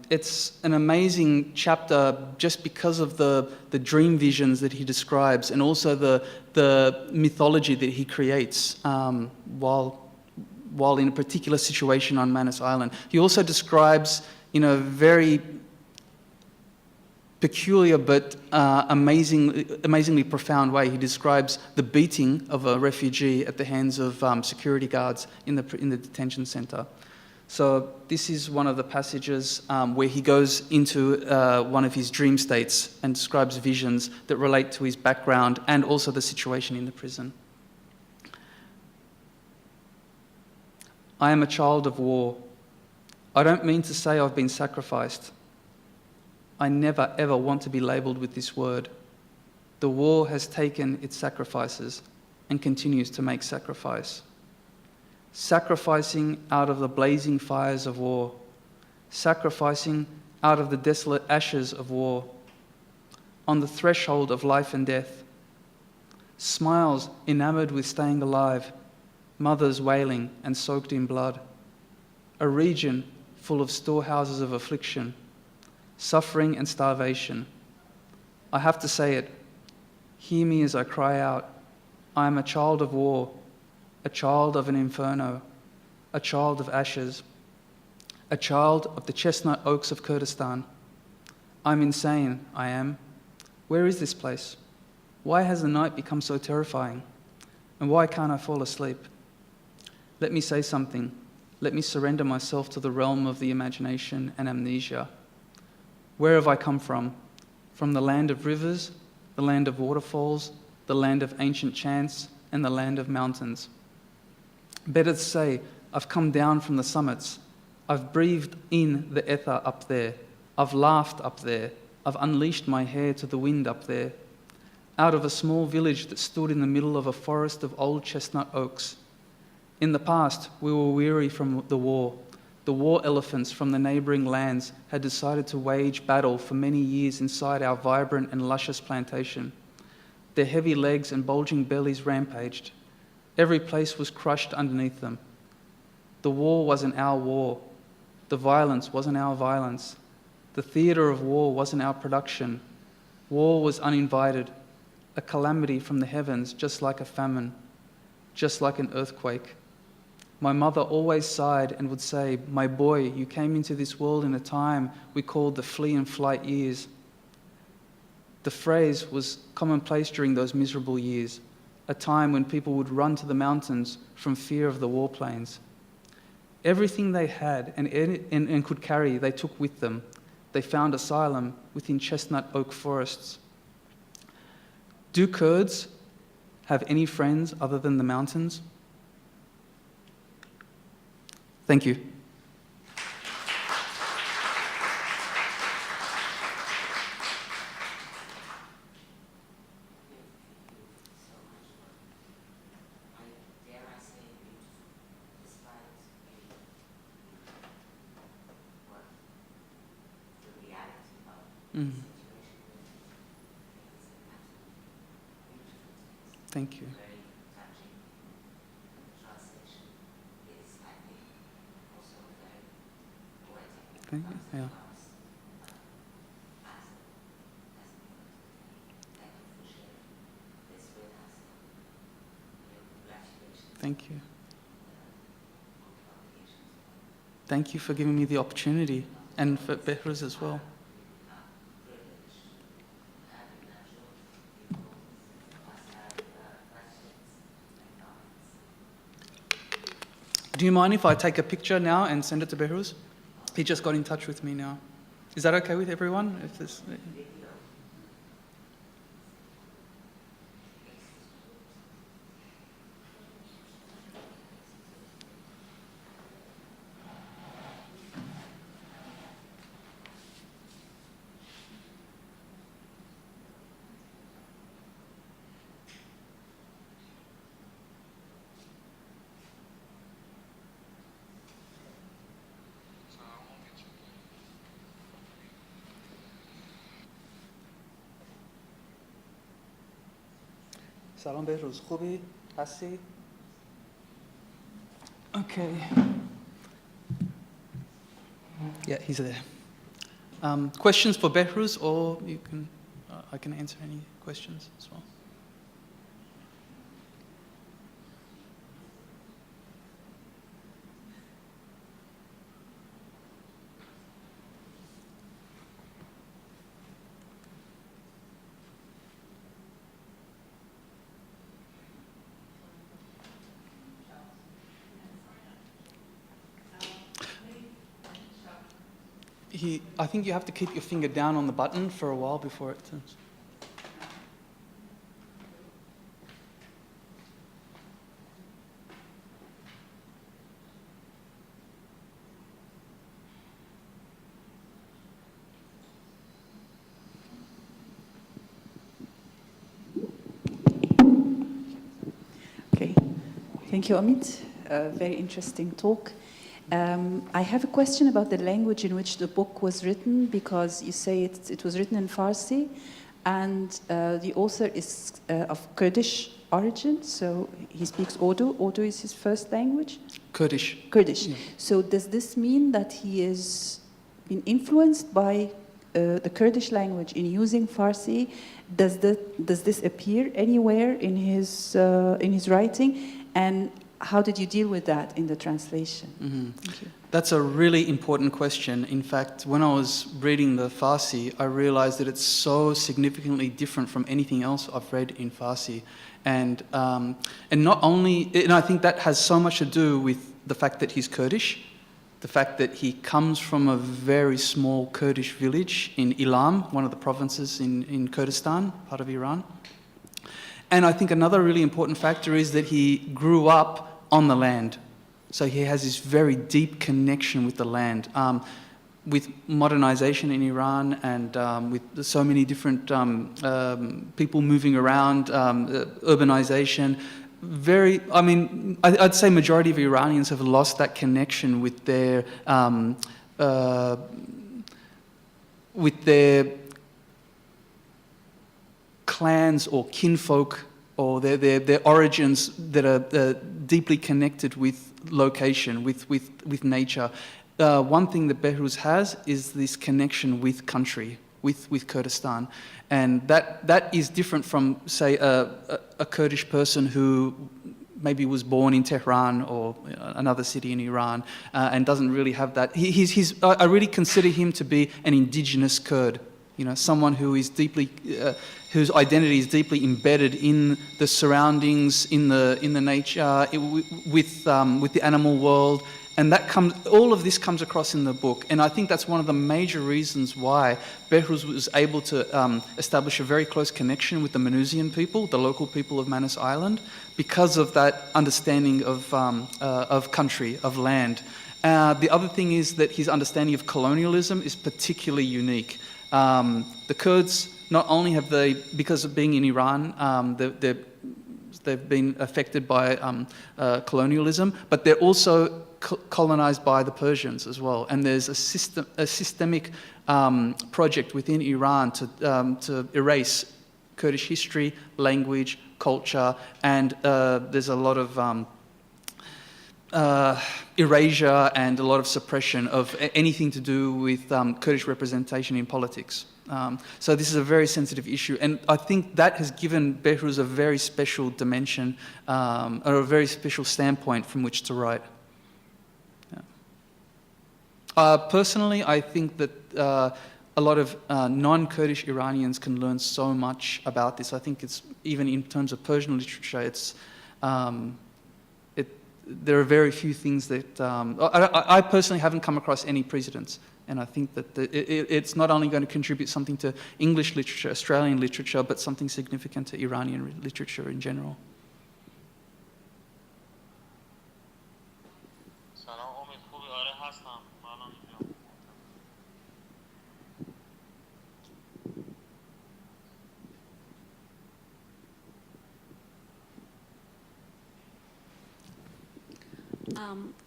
Speaker 2: It's an amazing chapter just because of the dream visions that he describes, and also the mythology that he creates while in a particular situation on Manus Island. He also describes, in a very peculiar but amazingly profound way, he describes the beating of a refugee at the hands of security guards in the detention center. So this is one of the passages where he goes into one of his dream states and describes visions that relate to his background and also the situation in the prison. I am a child of war. I don't mean to say I've been sacrificed. I never ever want to be labelled with this word. The war has taken its sacrifices and continues to make sacrifice. Sacrificing out of the blazing fires of war. Sacrificing out of the desolate ashes of war. On the threshold of life and death. Smiles enamoured with staying alive. Mothers wailing and soaked in blood. A region full of storehouses of affliction. Suffering and starvation. I have to say it. Hear me as I cry out. I am a child of war, a child of an inferno, a child of ashes, a child of the chestnut oaks of Kurdistan. I'm insane, I am. Where is this place? Why has the night become so terrifying? And why can't I fall asleep? Let me say something. Let me surrender myself to the realm of the imagination and amnesia. Where have I come from? From the land of rivers, the land of waterfalls, the land of ancient chants, and the land of mountains. Better to say, I've come down from the summits. I've breathed in the ether up there. I've laughed up there. I've unleashed my hair to the wind up there. Out of a small village that stood in the middle of a forest of old chestnut oaks. In the past, we were weary from the war. The war elephants from the neighbouring lands had decided to wage battle for many years inside our vibrant and luscious plantation. Their heavy legs and bulging bellies rampaged. Every place was crushed underneath them. The war wasn't our war. The violence wasn't our violence. The theatre of war wasn't our production. War was uninvited, a calamity from the heavens, just like a famine, just like an earthquake. My mother always sighed and would say, "My boy, you came into this world in a time we called the flee and flight years." The phrase was commonplace during those miserable years, a time when people would run to the mountains from fear of the war planes. Everything they had and could carry, they took with them. They found asylum within chestnut oak forests. Do Kurds have any friends other than the mountains? Thank you. Thank you. Thank you. Yeah. Thank you. Thank you for giving me the opportunity, and for Behrouz as well. Do you mind if I take a picture now and send it to Behrouz? He just got in touch with me now. Is that okay with everyone? If this... سلام بهروز، خوبی؟ هستی؟ Okay. Yeah, he's there. Questions for Behrouz, or you can, I can answer any questions as well. I think you have to keep your finger down on the button for a while before it turns.
Speaker 4: Okay, thank you, Omid. Very interesting talk. I have a question about the language in which the book was written, because you say it was written in Farsi, and the author is of Kurdish origin, so he speaks Urdu. Urdu is his first language?
Speaker 2: Kurdish.
Speaker 4: Kurdish.
Speaker 2: Yeah.
Speaker 4: So does this mean that he is been influenced by the Kurdish language in using Farsi? Does this appear anywhere in his writing? And how did you deal with that in the translation?
Speaker 2: Mm-hmm.
Speaker 4: Thank you.
Speaker 2: That's a really important question. In fact, when I was reading the Farsi, I realized that it's so significantly different from anything else I've read in Farsi. And not only, and I think that has so much to do with the fact that he's Kurdish, the fact that he comes from a very small Kurdish village in Ilam, one of the provinces in Kurdistan, part of Iran. And I think another really important factor is that he grew up on the land. So he has this very deep connection with the land. With modernization in Iran and with so many different people moving around, urbanization, I'd say majority of Iranians have lost that connection with their clans or kinfolk, or their origins that are deeply connected with location, with nature. One thing that Behrouz has is this connection with country, with Kurdistan. And that is different from, say, a Kurdish person who maybe was born in Tehran or another city in Iran and doesn't really have that. I really consider him to be an indigenous Kurd. Someone who is deeply, whose identity is deeply embedded in the surroundings, in the nature, with the animal world, and all of this comes across in the book. And I think that's one of the major reasons why Behrouz was able to establish a very close connection with the Manusian people, the local people of Manus Island, because of that understanding of country, of land. The other thing is that his understanding of colonialism is particularly unique. The Kurds, not only have they, because of being in Iran, they've been affected by colonialism, but they're also colonized by the Persians as well. And there's a systemic project within Iran to erase Kurdish history, language, culture, and there's a lot of erasure and a lot of suppression of anything to do with Kurdish representation in politics. So this is a very sensitive issue, and I think that has given Behrouz a very special dimension or a very special standpoint from which to write. Yeah. Personally, I think that a lot of non-Kurdish Iranians can learn so much about this. I think it's, even in terms of Persian literature, it's there are very few things that I personally haven't come across any precedents, and I think that it's not only going to contribute something to English literature, Australian literature, but something significant to Iranian literature in general.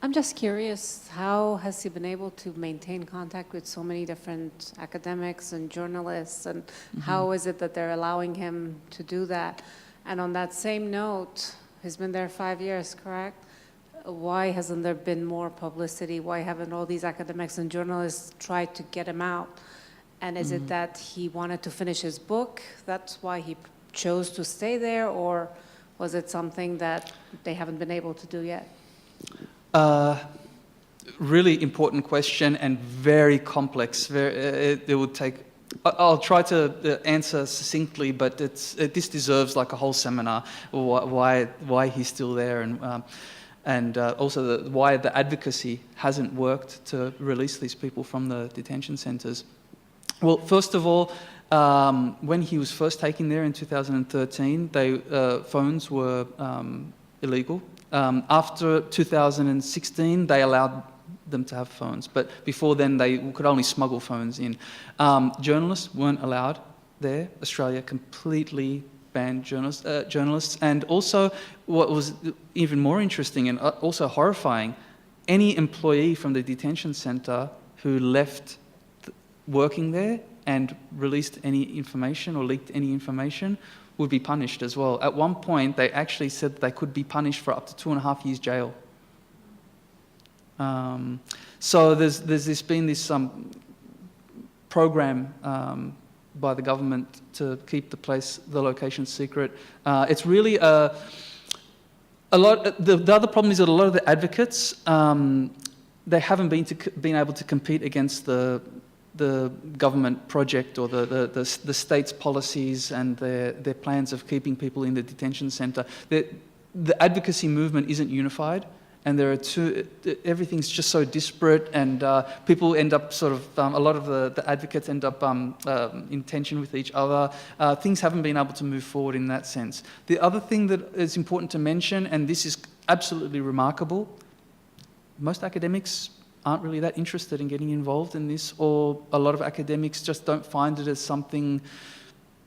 Speaker 5: I'm just curious, how has he been able to maintain contact with so many different academics and journalists, and how is it that they're allowing him to do that? And on that same note, he's been there 5 years, correct? Why hasn't there been more publicity? Why haven't all these academics and journalists tried to get him out? And is it that he wanted to finish his book? That's why he chose to stay there? Or was it something that they haven't been able to do yet?
Speaker 2: Really important question and very complex. It would take. I'll try to answer succinctly, but this deserves like a whole seminar. Why he's still there, and also why the advocacy hasn't worked to release these people from the detention centres. Well, first of all, when he was first taken there in 2013, phones were illegal. After 2016, they allowed them to have phones, but before then they could only smuggle phones in. Journalists weren't allowed there. Australia completely banned journalists, and also what was even more interesting and also horrifying, any employee from the detention centre who left working there and released any information or leaked any information would be punished as well. At one point they actually said they could be punished for up to 2.5 years jail. So there's been this program by the government to keep the location secret. It's really a lot. The other problem is that a lot of the advocates they haven't been able to compete against the government project or the state's policies and their plans of keeping people in the detention centre. The advocacy movement isn't unified. And everything's just so disparate, and people end up sort of, a lot of the advocates end up in tension with each other. Things haven't been able to move forward in that sense. The other thing that is important to mention, and this is absolutely remarkable, most academics aren't really that interested in getting involved in this, or a lot of academics just don't find it as something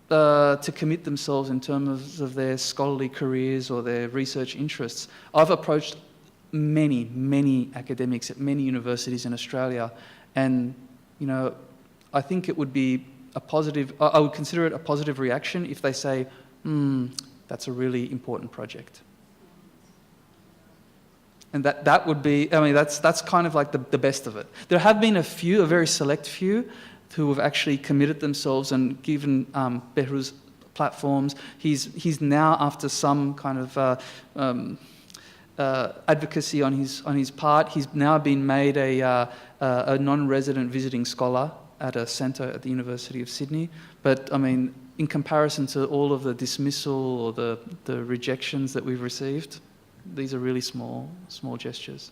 Speaker 2: to commit themselves in terms of their scholarly careers or their research interests. I've approached many academics at many universities in Australia, and I think it would be I would consider it a positive reaction if they say, that's a really important project. And that would be, that's kind of like the best of it. There have been a very select few, who have actually committed themselves and given Behrouz platforms. He's now, after some kind of advocacy on his part, he's now been made a non-resident visiting scholar at a centre at the University of Sydney. But in comparison to all of the dismissal or the rejections that we've received, these are really small gestures.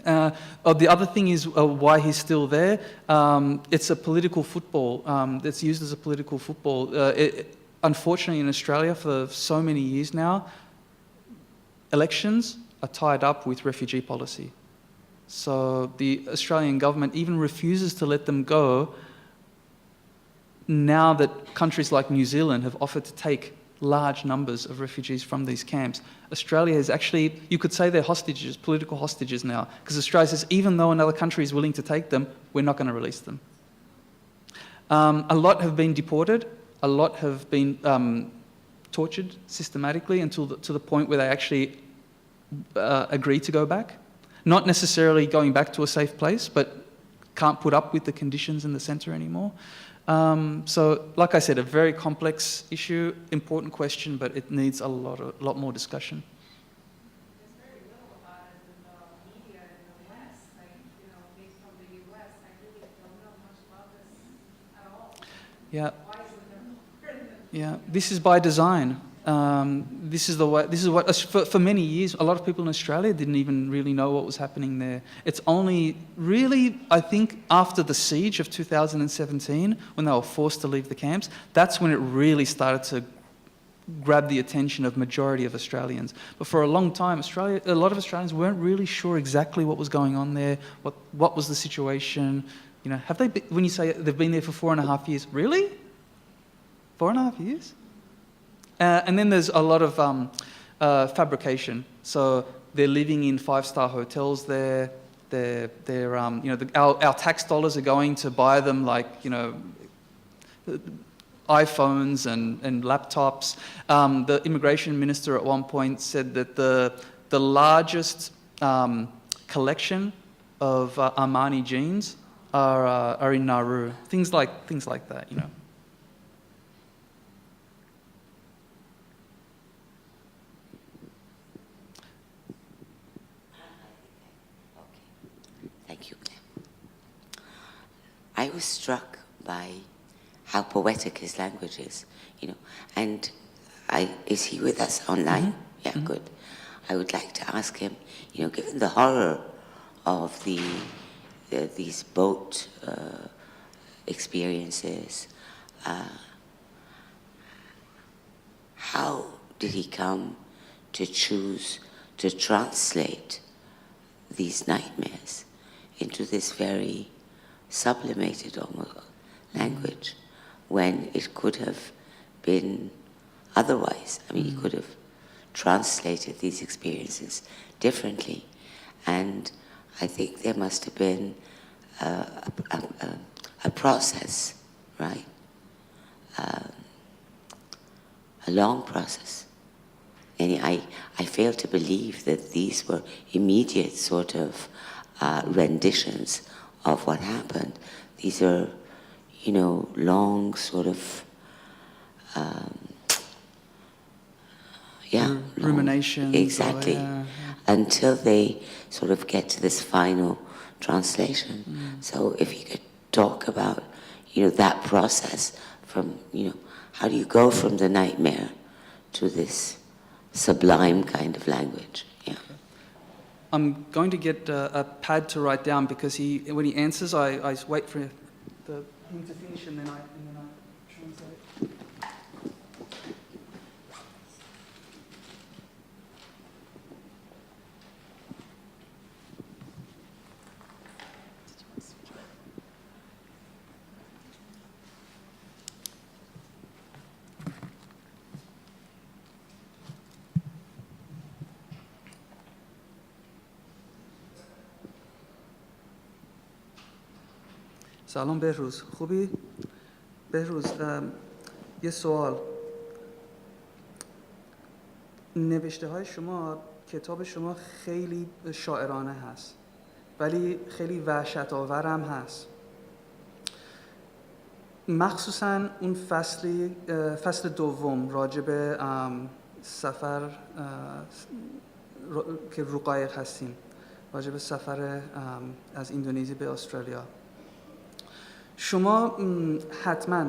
Speaker 2: The other thing is why he's still there. It's a political football. It's used as a political football. Unfortunately, in Australia, for so many years now, elections are tied up with refugee policy. So the Australian government even refuses to let them go now that countries like New Zealand have offered to take large numbers of refugees from these camps. Australia is actually, you could say they're hostages, political hostages now, because Australia says even though another country is willing to take them, we're not going to release them. A lot have been deported, a lot have been tortured systematically to the point where they actually agree to go back. Not necessarily going back to a safe place, but can't put up with the conditions in the centre anymore. So, like I said, a very complex issue, important question, but it needs a lot more discussion.
Speaker 5: There's very little about it in the media in the West, based on the US. I really don't know much about this at all.
Speaker 2: Yeah.
Speaker 5: Why isn't there more?
Speaker 2: Yeah, this is by design. This is the way. This is what for many years a lot of people in Australia didn't even really know what was happening there. It's only really, I think, after the siege of 2017, when they were forced to leave the camps, that's when it really started to grab the attention of majority of Australians. But for a long time, a lot of Australians weren't really sure exactly what was going on there. What was the situation? Have they been, when you say they've been there for 4.5 years, really? 4.5 years? And then there's a lot of fabrication. So they're living in 5-star hotels there. Our tax dollars are going to buy them iPhones and laptops. The immigration minister at one point said that the largest collection of Armani jeans are in Nauru. Things like that, you know.
Speaker 1: Thank you. I was struck by how poetic his language is, you know. And is he with us online? Mm-hmm. Yeah, mm-hmm. Good. I would like to ask him, you know, given the horror of these boat experiences, how did he come to choose to translate these nightmares into this very sublimated almost language, when it could have been otherwise? I mean, he could have translated these experiences differently, and I think there must have been a process, right? A long process. And I fail to believe that these were immediate sort of renditions of what happened. These are, you know, long sort of,
Speaker 2: ruminations.
Speaker 1: Exactly. Until they sort of get to this final translation. So if you could talk about, you know, that process from, you know, how do you go from the nightmare to this sublime kind of language? Yeah.
Speaker 2: I'm going to get a pad to write down, because when he answers, I wait for him to finish and then I translate. سلام بهروز، خوبی؟ بهروز، یه سوال. نوشته های شما، کتاب شما خیلی شاعرانه هست، ولی خیلی وحشت آورم هست. مخصوصاً اون فصل دوم راجع به سفر که رقایق هستیم، راجع به سفر از اندونزی به استرالیا. شما حتما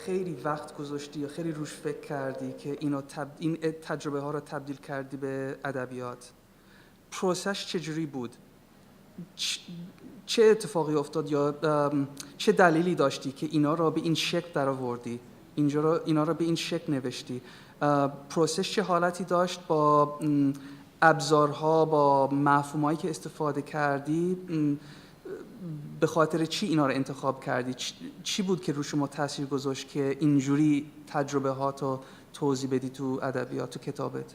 Speaker 2: خیلی وقت گذاشتی یا خیلی روش فکر کردی که این تجربه ها رو تبدیل کردی به ادبیات. پروسش چجوری بود؟ چه اتفاقی افتاد یا چه دلیلی داشتی که اینا رو به این شکل درآوردی؟ اینا رو به این شکل نوشتی؟ پروسش چه حالتی داشت با ابزارها، با مفهومایی که استفاده کردی؟ به خاطر چی اینا رو انتخاب کردی؟ چی بود که رو شما تاثیر گذاشت که اینجوری تجربه هاتو توضیح بدی تو ادبیات، تو کتابت؟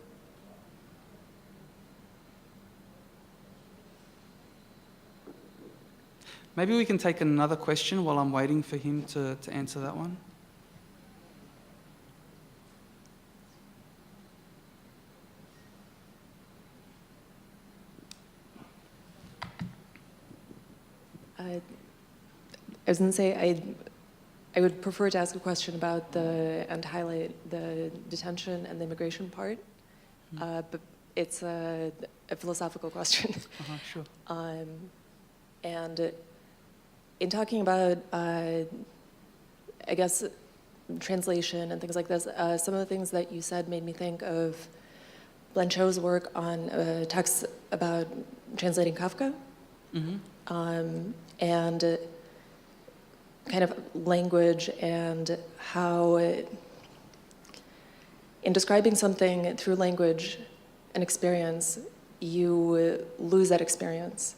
Speaker 2: Maybe we can take another question while I'm waiting for him to answer that one.
Speaker 6: I was going to say I would prefer to ask a question about and highlight the detention and the immigration part, but it's a philosophical question.
Speaker 2: Sure.
Speaker 6: And in talking about, I guess, translation and things like this, some of the things that you said made me think of Blanchot's work on a text about translating Kafka. And kind of language and how in describing something through language and experience, you lose that experience.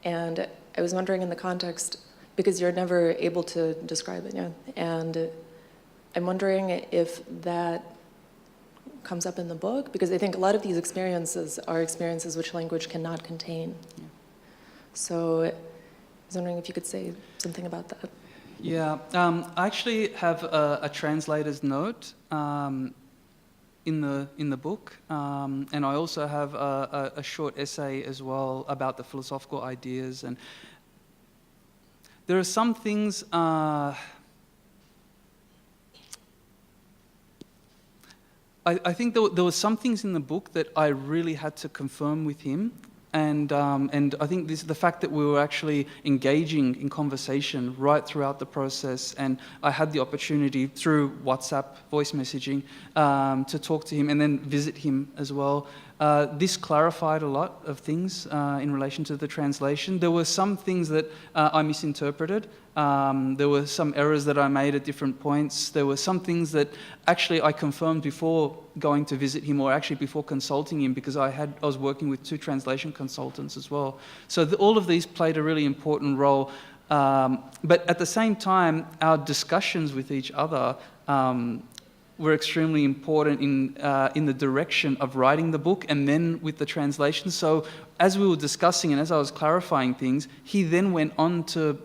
Speaker 6: And I was wondering in the context, because you're never able to describe it, yeah? And I'm wondering if that comes up in the book, because I think a lot of these experiences are experiences which language cannot contain. Yeah. So I was wondering if you could say something about that.
Speaker 2: Yeah, I actually have a translator's note in the book, and I also have a short essay as well about the philosophical ideas. And there are some things. I think there were some things in the book that I really had to confirm with him. And I think the fact that we were actually engaging in conversation right throughout the process, and I had the opportunity through WhatsApp voice messaging to talk to him and then visit him as well. This clarified a lot of things in relation to the translation. There were some things that I misinterpreted. There were some errors that I made at different points. There were some things that actually I confirmed before going to visit him, or actually before consulting him, because I was working with 2 translation consultants as well. So all of these played a really important role. But at the same time, our discussions with each other were extremely important in the direction of writing the book and then with the translation. So as we were discussing and as I was clarifying things, he then went on to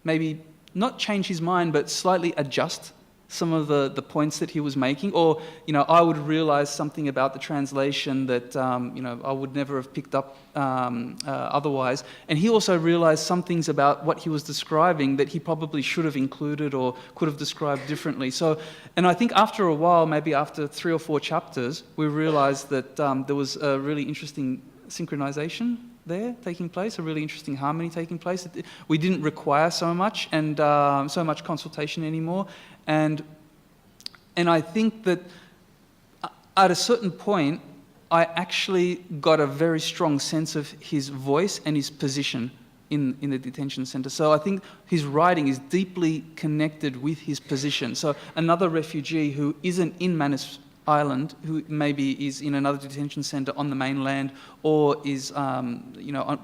Speaker 2: maybe not change his mind, but slightly adjust some of the points that he was making. Or, I would realize something about the translation that, I would never have picked up otherwise. And he also realized some things about what he was describing that he probably should have included or could have described differently. So, and I think after a while, maybe after 3 or 4 chapters, we realized that there was a really interesting synchronization there taking place, a really interesting harmony taking place. We didn't require so much and so much consultation anymore. And I think that at a certain point, I actually got a very strong sense of his voice and his position in the detention center. So I think his writing is deeply connected with his position. So another refugee who isn't in Manus Island, who maybe is in another detention center on the mainland, or is on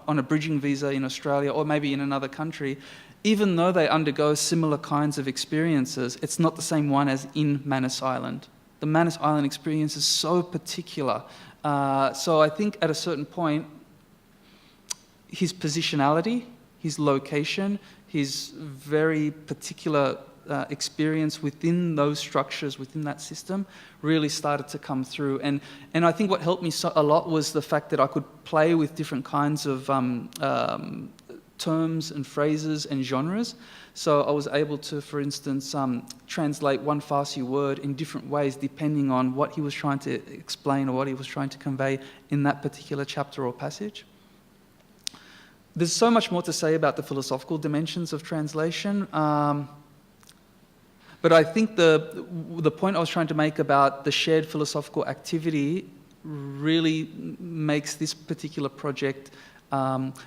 Speaker 2: a bridging visa in Australia, or maybe in another country, even though they undergo similar kinds of experiences, it's not the same one as in Manus Island. The Manus Island experience is so particular. So I think at a certain point, his positionality, his location, his very particular experience within those structures, within that system, really started to come through. And I think what helped me a lot was the fact that I could play with different kinds of terms and phrases and genres. So I was able to, for instance, translate one Farsi word in different ways depending on what he was trying to explain or what he was trying to convey in that particular chapter or passage. There's so much more to say about the philosophical dimensions of translation. But I think the point I was trying to make about the shared philosophical activity really makes this particular project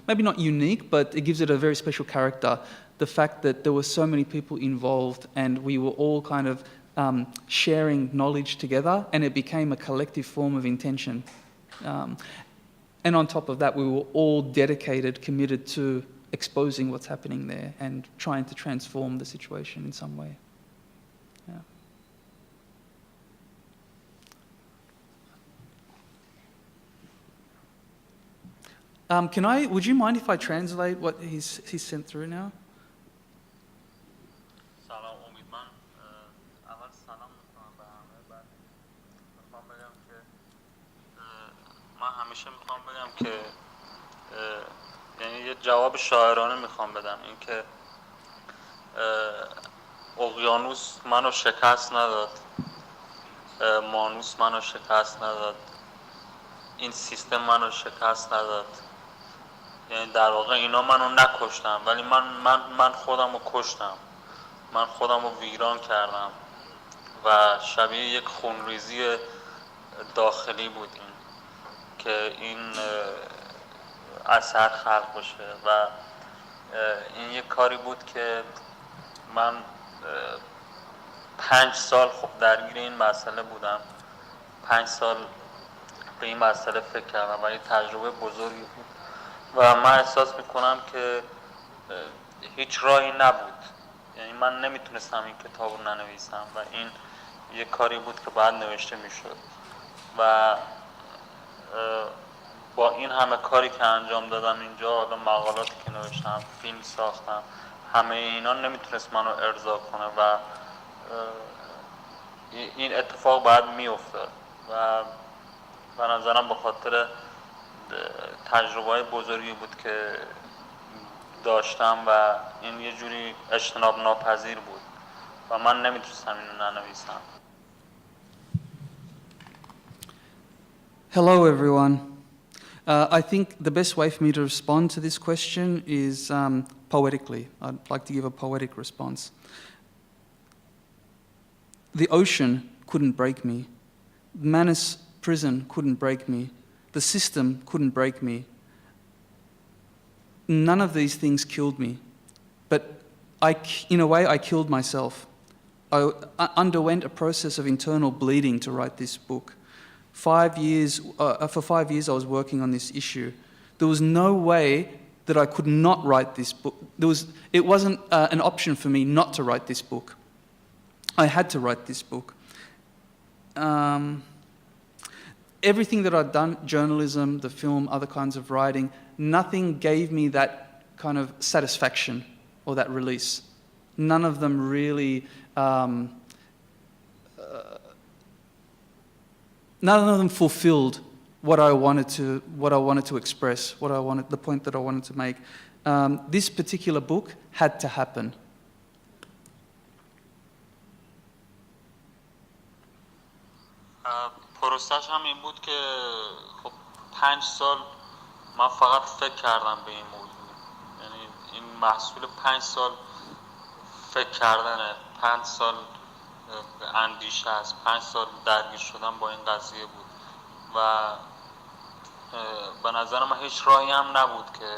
Speaker 2: maybe not unique, but it gives it a very special character. The fact that there were so many people involved and we were all kind of sharing knowledge together, and it became a collective form of intention. And on top of that, we were all dedicated, committed to exposing what's happening there and trying to transform the situation in some way. Would you mind if I translate what he's sent through now?
Speaker 3: سلام امید، من اول سلام میکنم به همه. بعد میخوام بگم که من همیشه میخوام بگم که یعنی یه جواب شاعرانه میخوام بدم، اینکه اقیانوس منو شکست نداد، مانوس منو شکست نداد، این سیستم منو شکست نداد. یعنی در واقع اینا منو نکشتم، ولی من خودم رو کشتم، من خودم رو ویران کردم و شبیه یک خونریزی داخلی بود این که این اثر خلق بشه. و این یک کاری بود که من 5 سال خب درگیر این مسئله بودم، 5 سال به این مسئله فکر کردم و این تجربه بزرگی بود و من احساس میکنم که هیچ راهی نبود. یعنی من نمیتونستم این کتاب رو ننویسم و این یک کاری بود که باید نوشته میشد و با این همه کاری که انجام دادم اینجا، حالا مقالاتی که نوشتم، فیلم ساختم، همه اینا نمیتونست منو ارضا کنه و این اتفاق باید میافتاد و به نظرم به خاطر تجربه‌های بزرگی بود که داشتم و این یه جوری اجتناب ناپذیر بود و من نمیتونستم اینو ننویسم.
Speaker 2: Hello, everyone. I think the best way for me to respond to this question is poetically. I'd like to give a poetic response. The ocean couldn't break me. Manus prison couldn't break me. The system couldn't break me. None of these things killed me. But in a way, I killed myself. I underwent a process of internal bleeding to write this book. For 5 years, I was working on this issue. There was no way that I could not write this book. It wasn't an option for me not to write this book. I had to write this book. Everything that I'd done, journalism, the film, other kinds of writing, nothing gave me that kind of satisfaction or that release. None of them really, none of them fulfilled what I wanted to express, the point that I wanted to make. This particular book had to happen.
Speaker 3: پروسش هم این بود که خب 5 سال من فقط فکر کردم به این موضوع، یعنی این محصول 5 سال فکر کردنه، 5 سال اندیشه است، 5 سال درگیر شدن با این قضیه بود و به نظر من هیچ راهی هم نبود که،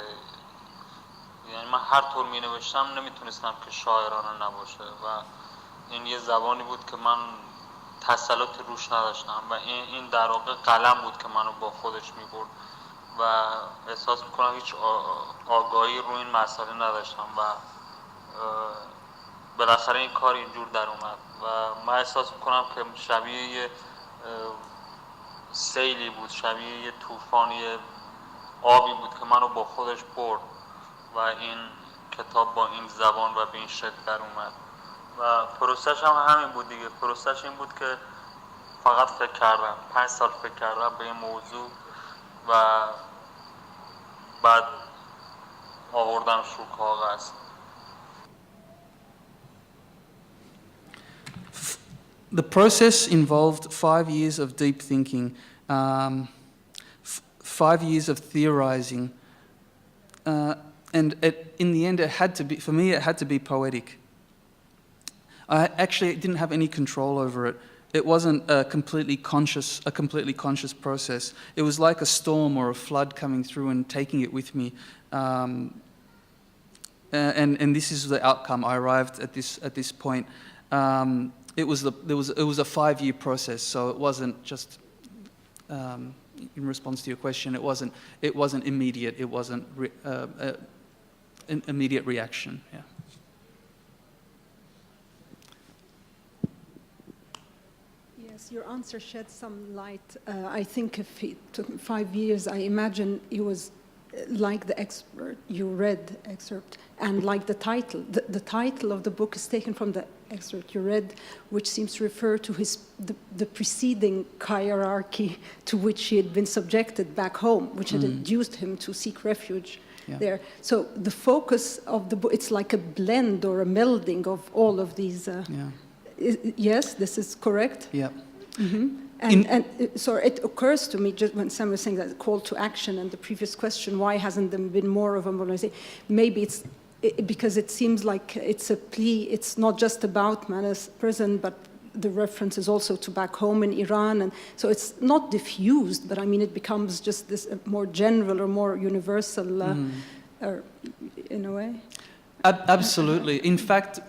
Speaker 3: یعنی من هر طور می نوشتم نمیتونستم که شاعرانه نباشه و این یه زبانی بود که من تسلط روش نداشتم و این در واقع قلم بود که منو با خودش میبرد و احساس میکنم هیچ آگاهی روی این مسئله نداشتم و بالاخره این کار اینجور در اومد و من احساس میکنم که شبیه یه سیلی بود، شبیه یه طوفانی آبی بود که منو با خودش برد و این کتاب با این زبان و به این شکل در اومد و پروسش هم همین بود دیگه. پروسش این بود که فقط فکر کردم، 5 سال فکر کردم به این موضوع و بعد آوردم رو کاغذ.
Speaker 2: The process involved 5 years of deep thinking, 5 years of theorizing, and in the end, it had to be, for me, it had to be poetic. I actually didn't have any control over it. It wasn't a completely conscious process. It was like a storm or a flood coming through and taking it with me. And this is the outcome. I arrived at this point. It was a 5-year process, so it wasn't just in response to your question. It wasn't immediate. It wasn't an immediate reaction. Yeah.
Speaker 7: Your answer shed some light. I think if it took 5 years, I imagine it was like the excerpt, and like the title. The title of the book is taken from the excerpt you read, which seems to refer to the preceding hierarchy to which he had been subjected back home, which had induced him to seek refuge there. So the focus of the book, it's like a blend or a melding of all of these. Yes, this is correct?
Speaker 2: Yeah.
Speaker 7: Mm-hmm. So it occurs to me, just when Sam was saying that call to action and the previous question, why hasn't there been more of a mobilization? Maybe it's because it seems like it's a plea, it's not just about Manus prison, but the reference is also to back home in Iran. And so it's not diffused, but I mean, it becomes just this more general or more universal in a way.
Speaker 2: Absolutely. In fact,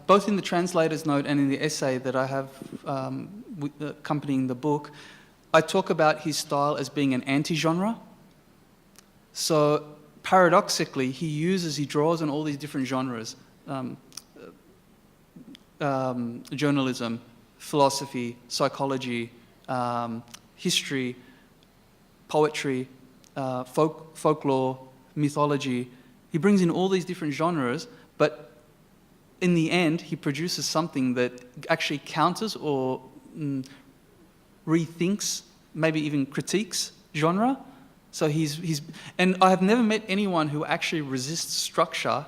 Speaker 2: both in the translator's note and in the essay that I have accompanying the book, I talk about his style as being an anti-genre. So paradoxically, he draws on all these different genres, journalism, philosophy, psychology, history, poetry, folklore, mythology, He brings in all these different genres, but in the end, he produces something that actually counters or rethinks, maybe even critiques genre. So and I have never met anyone who actually resists structure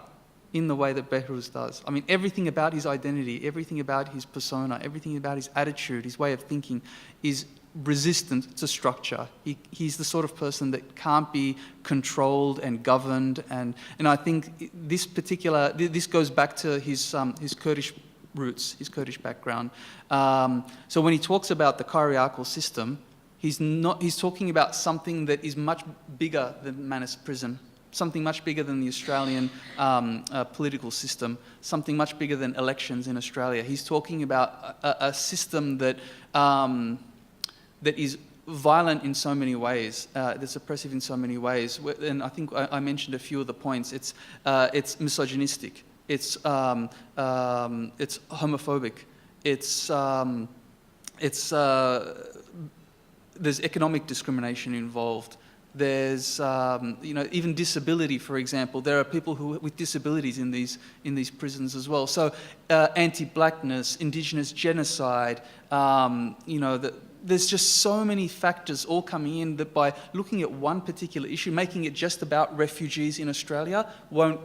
Speaker 2: in the way that Behrouz does. I mean, everything about his identity, everything about his persona, everything about his attitude, his way of thinking is resistant to structure. He's the sort of person that can't be controlled and governed, and I think this goes back to his Kurdish roots, his Kurdish background. So when he talks about the hierarchical system, he's talking about something that is much bigger than Manus prison, something much bigger than the Australian political system, something much bigger than elections in Australia. He's talking about a system that is violent in so many ways, that's oppressive in so many ways. And I think I mentioned a few of the points. It's misogynistic. It's homophobic. There's economic discrimination involved. There's even disability, for example. There are people with disabilities in these prisons as well. So anti-blackness, indigenous genocide. There's just so many factors all coming in that by looking at one particular issue, making it just about refugees in Australia, won't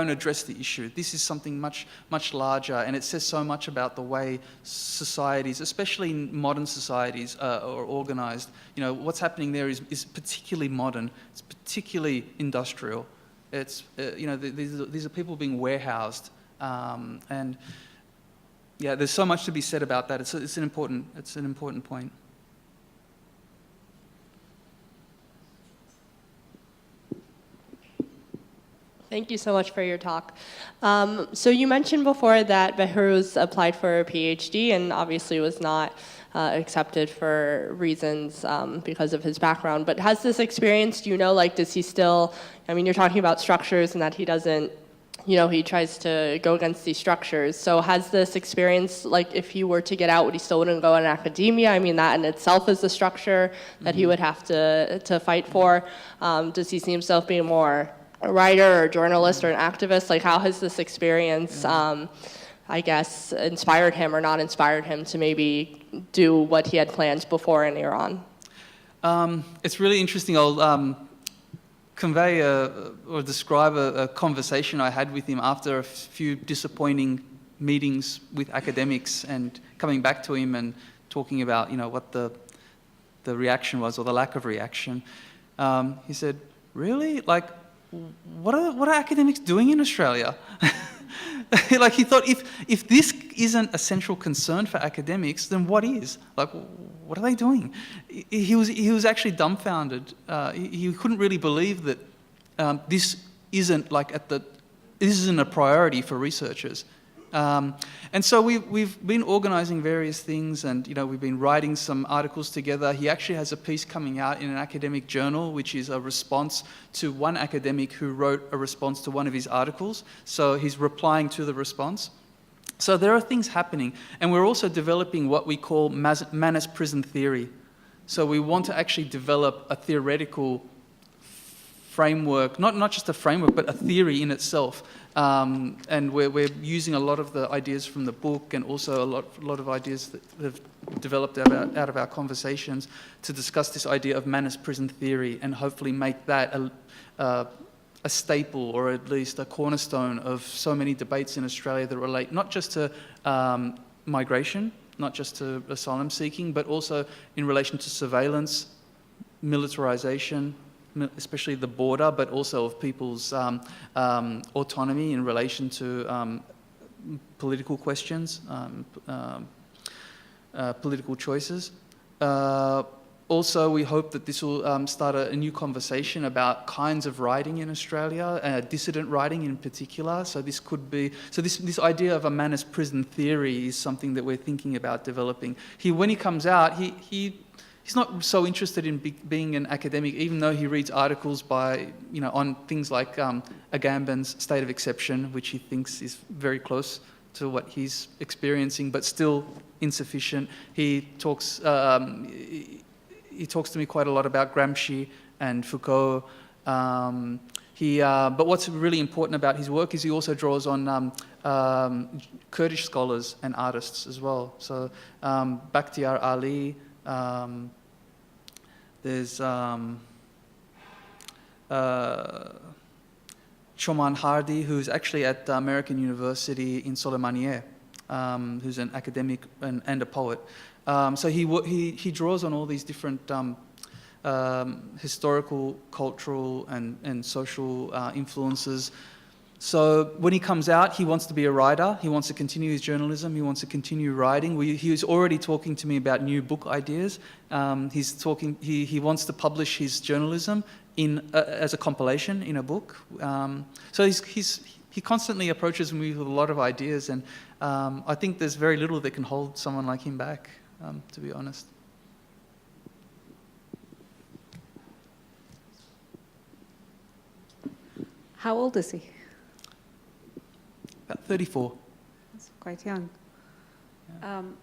Speaker 2: address the issue. This is something much, much larger, and it says so much about the way societies, especially modern societies, are organised. What's happening there is particularly modern. It's particularly industrial. It's these are people being warehoused, and yeah, there's so much to be said about that. It's an important point.
Speaker 8: Thank you so much for your talk. So you mentioned before that Behrouz applied for a PhD and obviously was not accepted for reasons because of his background. But has this experience, does he still, you're talking about structures and that he doesn't, he tries to go against these structures. So has this experience, if he were to get out, would he still wouldn't go in academia? That in itself is the structure that he would have to fight for. Does he see himself being more a writer or a journalist or an activist? How has this experience, inspired him or not inspired him to maybe do what he had planned before in Iran?
Speaker 2: It's really interesting. I'll convey or describe a conversation I had with him after a few disappointing meetings with academics, and coming back to him and talking about what the reaction was, or the lack of reaction. He said, "Really? What are academics doing in Australia?" He thought, if this isn't a central concern for academics, then what is? What are they doing? He was actually dumbfounded. He couldn't really believe that this isn't a priority for researchers. And so we've been organising various things, and we've been writing some articles together. He actually has a piece coming out in an academic journal, which is a response to one academic who wrote a response to one of his articles. So he's replying to the response. So there are things happening, and we're also developing what we call Manus prison theory. So we want to actually develop a theoretical framework, not just a framework, but a theory in itself. And we're using a lot of the ideas from the book, and also a lot of ideas that have developed out of our conversations to discuss this idea of Manus prison theory, and hopefully make that a staple, or at least a cornerstone of so many debates in Australia that relate not just to migration, not just to asylum seeking, but also in relation to surveillance, militarization, especially the border, but also of people's autonomy in relation to political questions, political choices. Also, we hope that this will start a new conversation about kinds of writing in Australia, dissident writing in particular. So this could be, this idea of a Manus prison theory is something that we're thinking about developing. When he comes out, he's not so interested in being an academic, even though he reads articles on things like Agamben's State of Exception, which he thinks is very close to what he's experiencing, but still insufficient. He talks to me quite a lot about Gramsci and Foucault. But what's really important about his work is he also draws on Kurdish scholars and artists as well. So Bakhtiar Ali, there's Choman Hardi, who's actually at the American University in Soleimaniye, who's an academic and a poet. So he draws on all these different historical, cultural, and social influences. So when he comes out, he wants to be a writer. He wants to continue his journalism. He wants to continue writing. He was already talking to me about new book ideas. He wants to publish his journalism as a compilation in a book. So he constantly approaches me with a lot of ideas, and I think there's very little that can hold someone like him back, to be honest.
Speaker 5: How old is he?
Speaker 2: About 34.
Speaker 5: That's quite young. I'm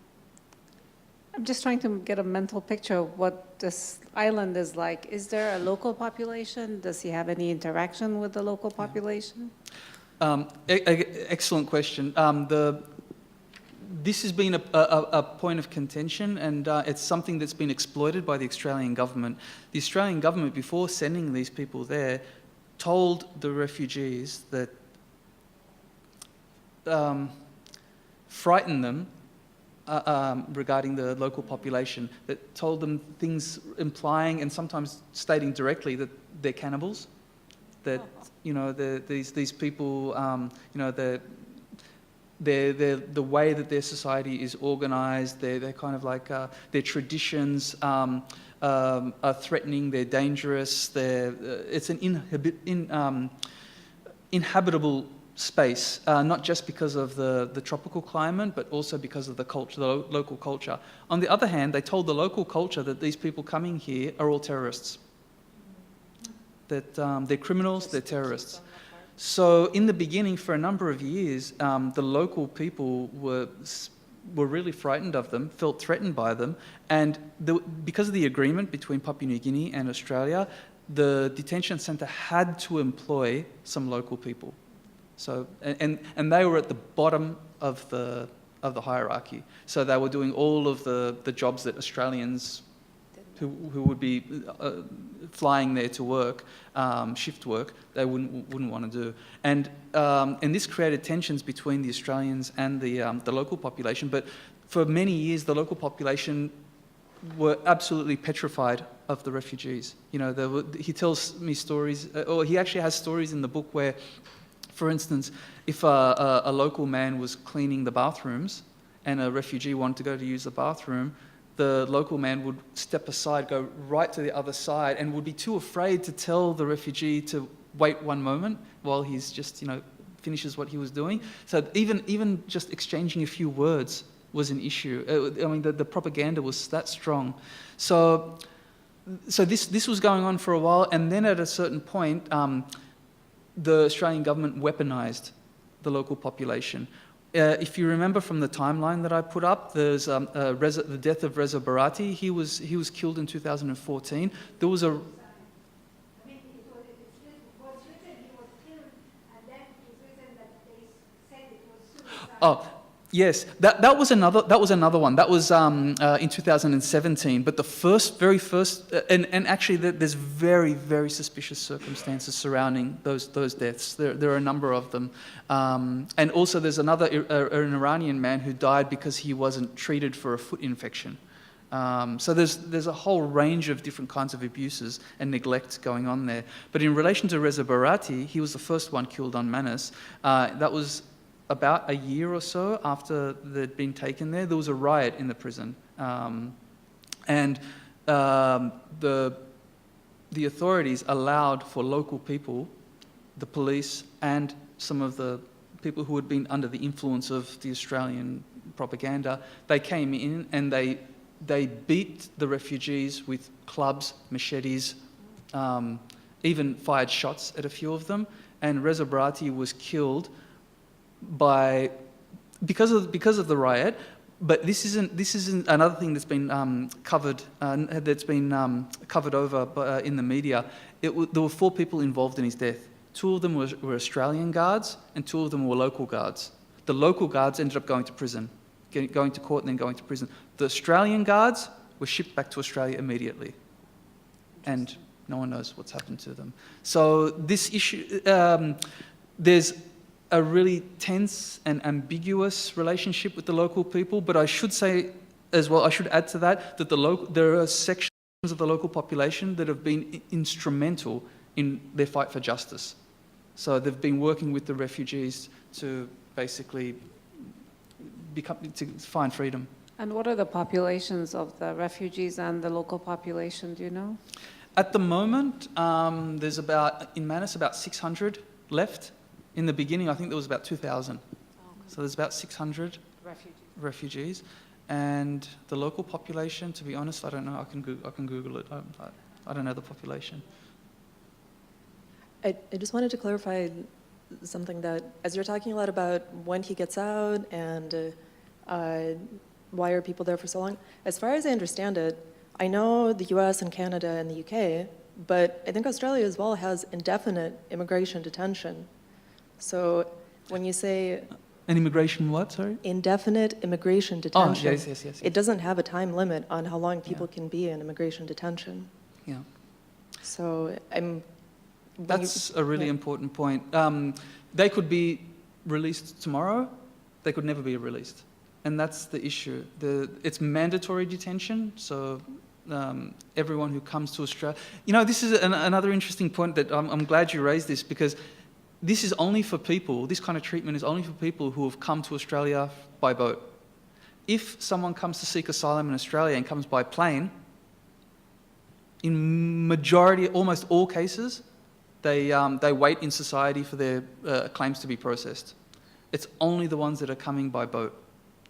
Speaker 5: just trying to get a mental picture of what this island is like. Is there a local population? Does he have any interaction with the local population?
Speaker 2: Excellent question. This has been a point of contention, and it's something that's been exploited by the Australian government. The Australian government, before sending these people there, told the refugees that frightened them regarding the local population, that told them things implying and sometimes stating directly that they're cannibals, that these people, the way that their society is organised, they're kind of like their traditions are threatening, they're dangerous, it's an inhabitable space, not just because of the tropical climate, but also because of the culture, the local culture. On the other hand, they told the local culture that these people coming here are all terrorists, that they're criminals, they're terrorists. So in the beginning, for a number of years, the local people were really frightened of them, felt threatened by them, and because of the agreement between Papua New Guinea and Australia, the detention centre had to employ some local people. So and they were at the bottom of the hierarchy. So they were doing all of the jobs that Australians who would be flying there to work, shift work, they wouldn't want to do. And this created tensions between the Australians and the local population. But for many years, the local population were absolutely petrified of the refugees. He tells me stories, or he actually has stories in the book where, for instance, if a local man was cleaning the bathrooms and a refugee wanted to go to use the bathroom, the local man would step aside, go right to the other side, and would be too afraid to tell the refugee to wait one moment while he's just, finishes what he was doing. So even just exchanging a few words was an issue. I mean, the propaganda was that strong. So this was going on for a while, and then at a certain point, the Australian government weaponised the local population. If you remember from the timeline that I put up, there's the death of Reza Barati. He was killed in 2014. There was a...
Speaker 9: It was written he was killed, and then it was written that they said it was suicide.
Speaker 2: Oh, yes, that was another one. That was in 2017. But the very first, and actually there's very, very suspicious circumstances surrounding those deaths. There are a number of them, and also there's an Iranian man who died because he wasn't treated for a foot infection. So there's a whole range of different kinds of abuses and neglect going on there. But in relation to Reza Barati, he was the first one killed on Manus. That was about a year or so after they'd been taken there. There was a riot in the prison, and the authorities allowed for local people, the police, and some of the people who had been under the influence of the Australian propaganda. They came in and they beat the refugees with clubs, machetes, even fired shots at a few of them. And Reza Barati was killed because of the riot. But this isn't another thing that's been covered over in the media. There were 4 people involved in his death. 2 of them were Australian guards, and 2 of them were local guards. The local guards ended up going to prison, going to court and then going to prison. The Australian guards were shipped back to Australia immediately. And no one knows what's happened to them. So this issue, there's a really tense and ambiguous relationship with the local people, but I should say as well, I should add to that, that there are sections of the local population that have been instrumental in their fight for justice. So they've been working with the refugees to basically to find freedom.
Speaker 5: And what are the populations of the refugees and the local population, do you know?
Speaker 2: At the moment, there's in Manus about 600 left. In the beginning, I think there was about 2,000. So there's about 600 refugees. And the local population, to be honest, I don't know. I can Google it. I don't know the population.
Speaker 6: I just wanted to clarify something that, as you're talking a lot about when he gets out and why are people there for so long, as far as I understand it, I know the US and Canada and the UK, but I think Australia as well has indefinite immigration detention. So when you say...
Speaker 2: An immigration what, sorry?
Speaker 6: Indefinite immigration detention.
Speaker 2: Oh, yes.
Speaker 6: It doesn't have a time limit on how long people can be in immigration detention.
Speaker 2: Yeah.
Speaker 6: So
Speaker 2: That's a really important point. They could be released tomorrow. They could never be released. And that's the issue. It's mandatory detention, so everyone who comes to Australia... You know, this is another interesting point that I'm glad you raised this, because this is only for people, this kind of treatment is only for people who have come to Australia by boat. If someone comes to seek asylum in Australia and comes by plane, in majority, almost all cases, they wait in society for their claims to be processed. It's only the ones that are coming by boat.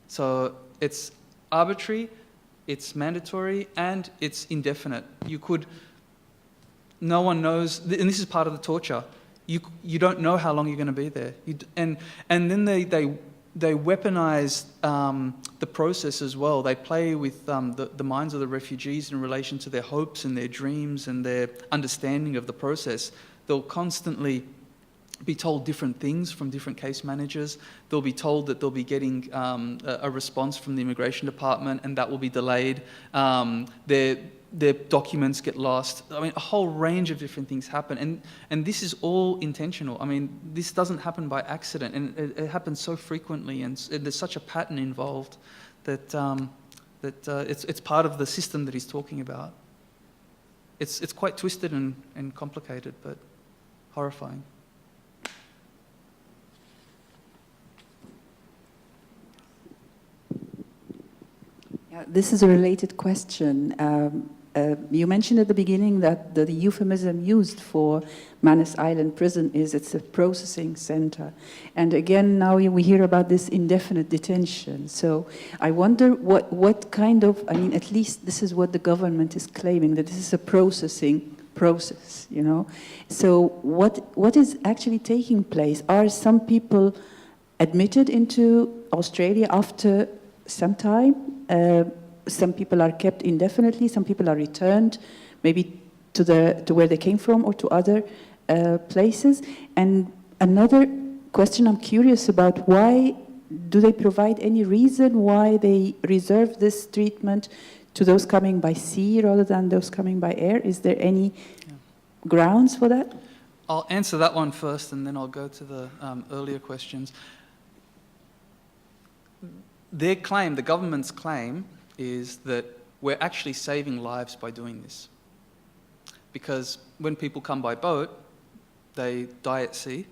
Speaker 2: So it's arbitrary, it's mandatory, and it's indefinite. No one knows, and this is part of the torture. You don't know how long you're going to be there. And then they weaponize the process as well. They play with the minds of the refugees in relation to their hopes and their dreams and their understanding of the process. They'll constantly be told different things from different case managers. They'll be told that they'll be getting a response from the immigration department and that will be delayed. Their documents get lost. I mean, a whole range of different things happen. And this is all intentional. I mean, this doesn't happen by accident. And it happens so frequently, and there's such a pattern involved that, it's part of the system that he's talking about. It's quite twisted and complicated, but horrifying.
Speaker 4: Yeah, this is a related question. You mentioned at the beginning that the euphemism used for Manus Island prison is it's a processing center. And again, now we hear about this indefinite detention. So I wonder what kind of, I mean, at least this is what the government is claiming, that this is a processing process, you know? So what is actually taking place? Are some people admitted into Australia after some time? Some people are kept indefinitely, some people are returned, maybe to where they came from or to other places. And another question I'm curious about, why do they provide any reason why they reserve this treatment to those coming by sea rather than those coming by air? Is there any grounds for that?
Speaker 2: I'll answer that one first and then I'll go to the earlier questions. Their claim, the government's claim, is that we're actually saving lives by doing this. Because when people come by boat, they die at sea.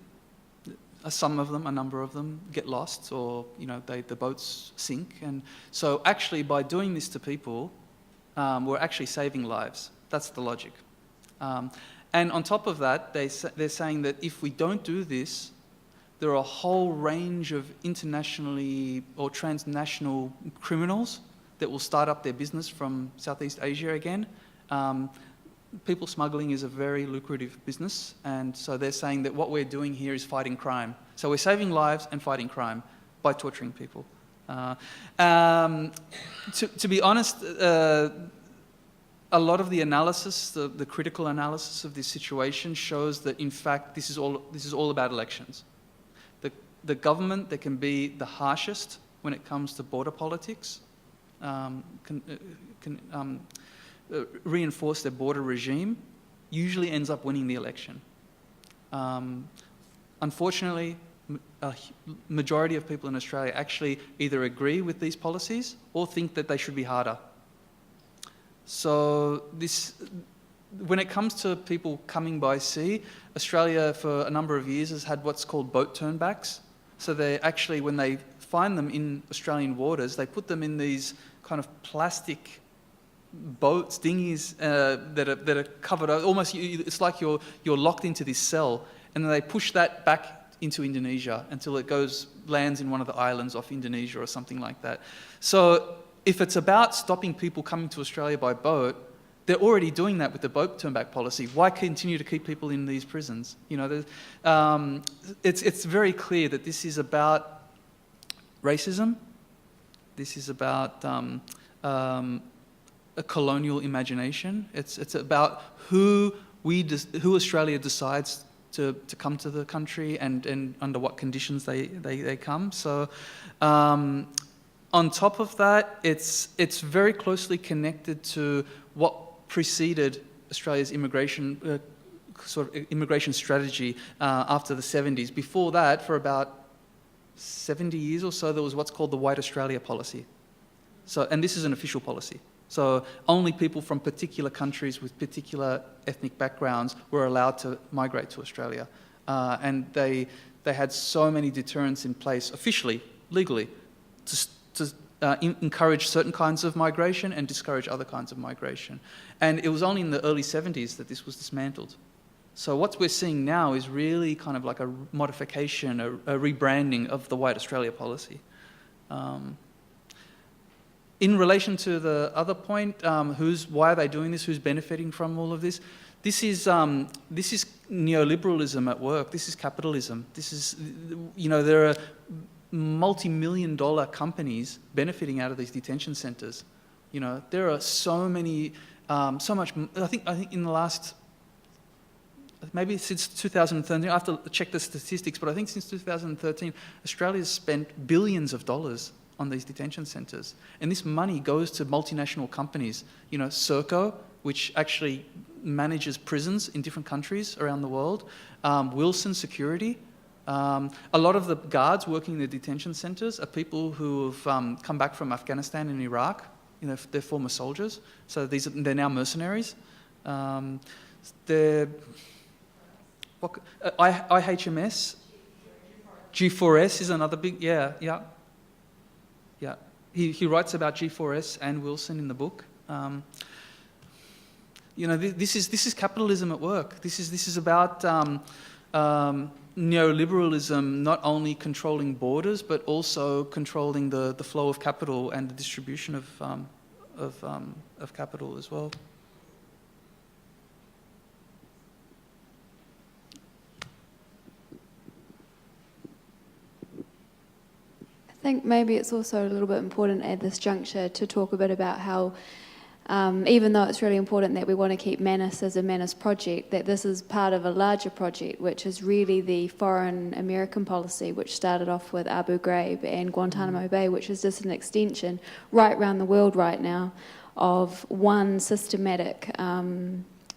Speaker 2: Some of them, a number of them, get lost, or the boats sink. And so actually by doing this to people, we're actually saving lives. That's the logic. And on top of that, they're saying that if we don't do this, there are a whole range of internationally or transnational criminals that will start up their business from Southeast Asia again. People smuggling is a very lucrative business, and so they're saying that what we're doing here is fighting crime. So we're saving lives and fighting crime by torturing people. To be honest, a lot of the analysis, the critical analysis of this situation shows that in fact this is all about elections. The government that can be the harshest when it comes to border politics can reinforce their border regime usually ends up winning the election. Unfortunately, a majority of people in Australia actually either agree with these policies or think that they should be harder. So when it comes to people coming by sea, Australia for a number of years has had what's called boat turnbacks. So they actually, when they find them in Australian waters, they put them in these kind of plastic boats, dinghies that are covered. Almost, it's like you're locked into this cell, and then they push that back into Indonesia until it lands in one of the islands off Indonesia or something like that. So if it's about stopping people coming to Australia by boat, they're already doing that with the boat turnback policy. Why continue to keep people in these prisons? You know, it's very clear that this is about racism. This is about a colonial imagination. It's about who Australia decides to come to the country and under what conditions they come. So on top of that, it's very closely connected to what preceded Australia's immigration strategy after the 70s. Before that, for about 70 years or so, there was what's called the White Australia policy. So, and this is an official policy. So only people from particular countries with particular ethnic backgrounds were allowed to migrate to Australia. And they had so many deterrents in place, officially, legally, to encourage certain kinds of migration and discourage other kinds of migration. And it was only in the early 70s that this was dismantled. So what we're seeing now is really kind of like a modification, a rebranding of the White Australia policy. In relation to the other point, why are they doing this? Who's benefiting from all of this? This is neoliberalism at work. This is capitalism. This is, you know, there are multi-million-dollar companies benefiting out of these detention centres. You know, there are so many, so much. I think in the last, maybe since 2013, I have to check the statistics, but I think since 2013, Australia's spent billions of dollars on these detention centres. And this money goes to multinational companies. You know, Serco, which actually manages prisons in different countries around the world. Wilson Security. A lot of the guards working in the detention centres are people who have come back from Afghanistan and Iraq. You know, they're former soldiers. So they're now mercenaries. IHMS. G4S is another big, yeah. He writes about G4S and Wilson in the book. You know, this is capitalism at work. This is about neoliberalism not only controlling borders but also controlling the flow of capital and the distribution of capital as well.
Speaker 10: I think maybe it's also a little bit important at this juncture to talk a bit about how, even though it's really important that we want to keep Manus as a Manus project, that this is part of a larger project, which is really the foreign American policy, which started off with Abu Ghraib and Guantanamo Bay, which is just an extension right around the world right now of one systematic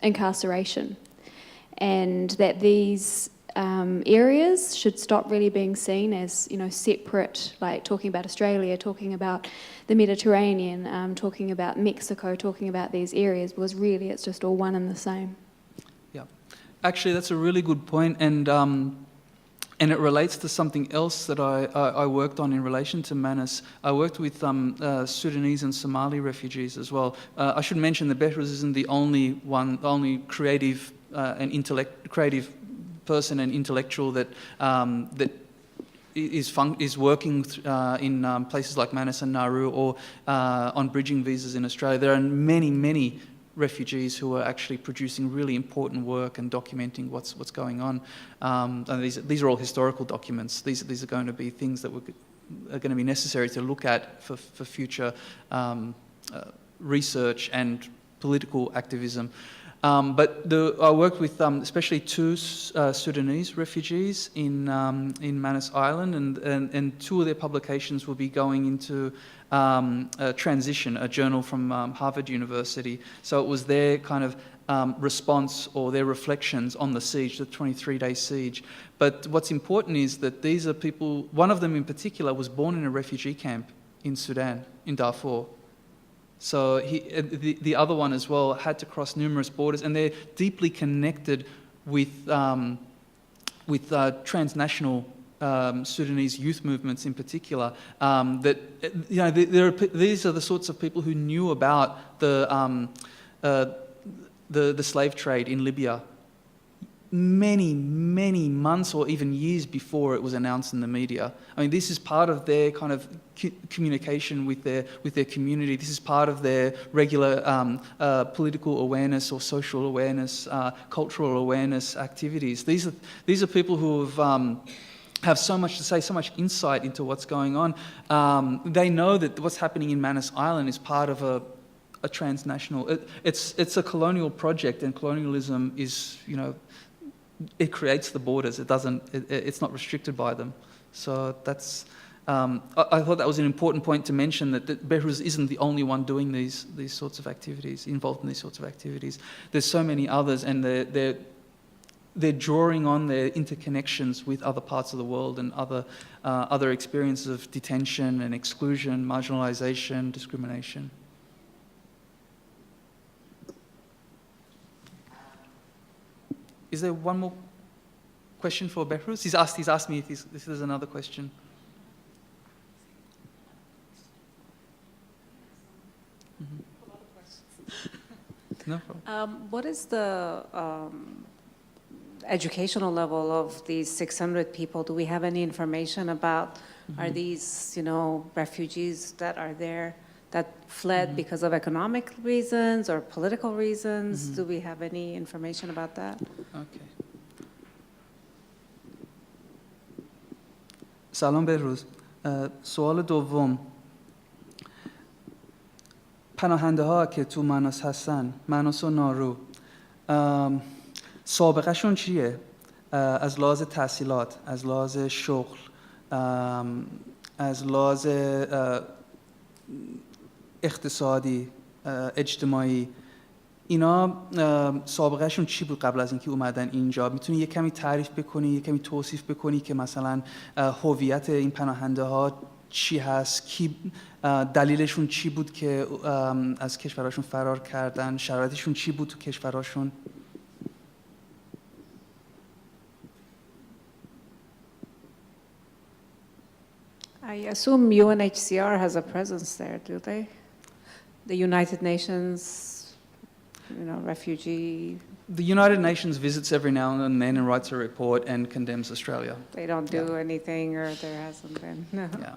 Speaker 10: incarceration. And that these areas should stop really being seen as, you know, separate, like talking about Australia, talking about the Mediterranean, talking about Mexico, talking about these areas, because really it's just all one and the same.
Speaker 2: Yeah, actually that's a really good point, and it relates to something else that I worked on in relation to Manus. I worked with Sudanese and Somali refugees as well. I should mention that Behrouz isn't the only creative creative person and intellectual that is working in places like Manus and Nauru or on bridging visas in Australia. There are many refugees who are actually producing really important work and documenting what's going on. And these are all historical documents. These are going to be things that are going to be necessary to look at for future research and political activism. But I worked with especially two Sudanese refugees in Manus Island, and two of their publications will be going into Transition, a journal from Harvard University. So it was their kind of response or their reflections on the siege, the 23-day siege. But what's important is that these are people, one of them in particular was born in a refugee camp in Sudan, in Darfur. So the other one as well had to cross numerous borders, and they're deeply connected with transnational Sudanese youth movements in particular. That these are the sorts of people who knew about the slave trade in Libya many months or even years before it was announced in the media. I mean, this is part of their kind of communication with their community. This is part of their regular political awareness or social awareness, cultural awareness activities. These are people who have so much to say, so much insight into what's going on. They know that what's happening in Manus Island is part of a transnational. It's a colonial project, and colonialism is, it creates the borders. It's not restricted by them. So that's. I thought that was an important point to mention, that Behrouz isn't the only one doing these sorts of activities, involved in these sorts of activities. There's so many others, and they're drawing on their interconnections with other parts of the world and other experiences of detention and exclusion, marginalization, discrimination. Is there one more question for Behrouz? He's asked me if there's another question. No problem.
Speaker 5: What is the educational level of these 600 people? Do we have any information about, are these, refugees that are there that fled because of economic reasons or political reasons? Do we have any information about that?
Speaker 2: Okay. سلام بهروز. سوال دوم، پناهنده ها که تو مناس هستن، مناس و نارو، سابقه شون چیه؟ از لحاظ تحصیلات، از لحاظ شغل، از لحاظ اقتصادی، اجتماعی، اینا سابقه شون چی بود قبل از اینکه اومدن اینجا؟ میتونی یه کمی تعریف بکنی، یه کمی توصیف بکنی که مثلا هویت این پناهنده ها چی هست، دلیلشون چی بود که از کشورشون فرار کردن، شرایطشون چی بود تو کشورشون؟
Speaker 5: I assume UNHCR has a presence there, do they? The United Nations, refugee.
Speaker 2: The United Nations visits every now and then and writes a report and condemns Australia.
Speaker 5: They don't do anything, or there hasn't been. No.
Speaker 2: Yeah.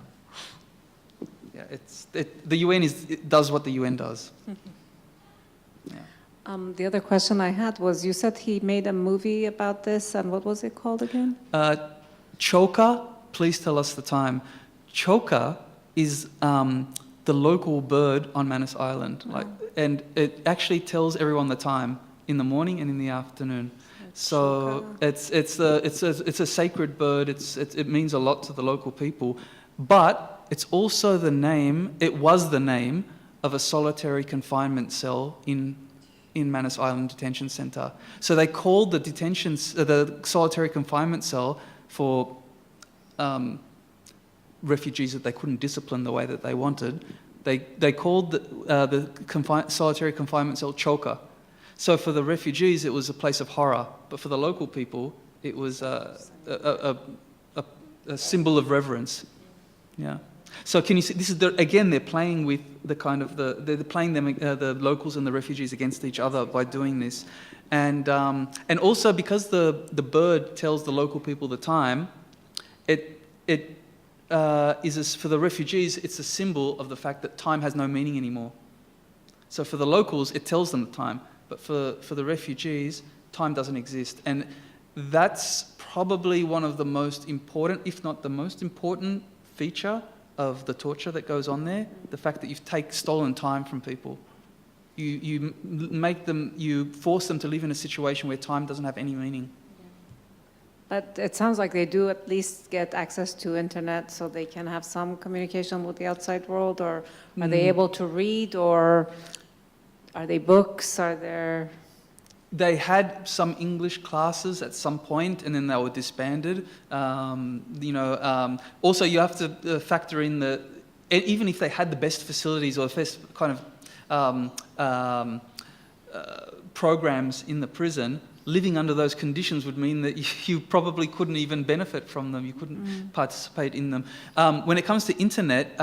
Speaker 2: The UN does what the UN does.
Speaker 5: The other question I had was, you said he made a movie about this, and what was it called again?
Speaker 2: Choka, please tell us the time. Choka is the local bird on Manus Island, and it actually tells everyone the time in the morning and in the afternoon. So it's a sacred bird. It means a lot to the local people, but it's also the name. It was the name of a solitary confinement cell in Manus Island Detention Center. So they called the solitary confinement cell for refugees that they couldn't discipline the way that they wanted. They called the solitary confinement cell Choka. So for the refugees, it was a place of horror, but for the local people, it was a symbol of reverence. Yeah. So can you see? This is again, they're playing with the kind of they're playing the locals and the refugees against each other by doing this, and also because the bird tells the local people the time, for the refugees, it's a symbol of the fact that time has no meaning anymore. So for the locals, it tells them the time, but for the refugees, time doesn't exist. And that's probably one of the most important, if not the most important feature of the torture that goes on there, the fact that you've stolen time from people. you force them to live in a situation where time doesn't have any meaning.
Speaker 5: But it sounds like they do at least get access to internet so they can have some communication with the outside world, or are they able to read, or are they books, are there...
Speaker 2: They had some English classes at some point, and then they were disbanded. Also, you have to factor in that even if they had the best facilities or the best kind of programs in the prison, living under those conditions would mean that you probably couldn't even benefit from them. You couldn't participate in them. When it comes to internet,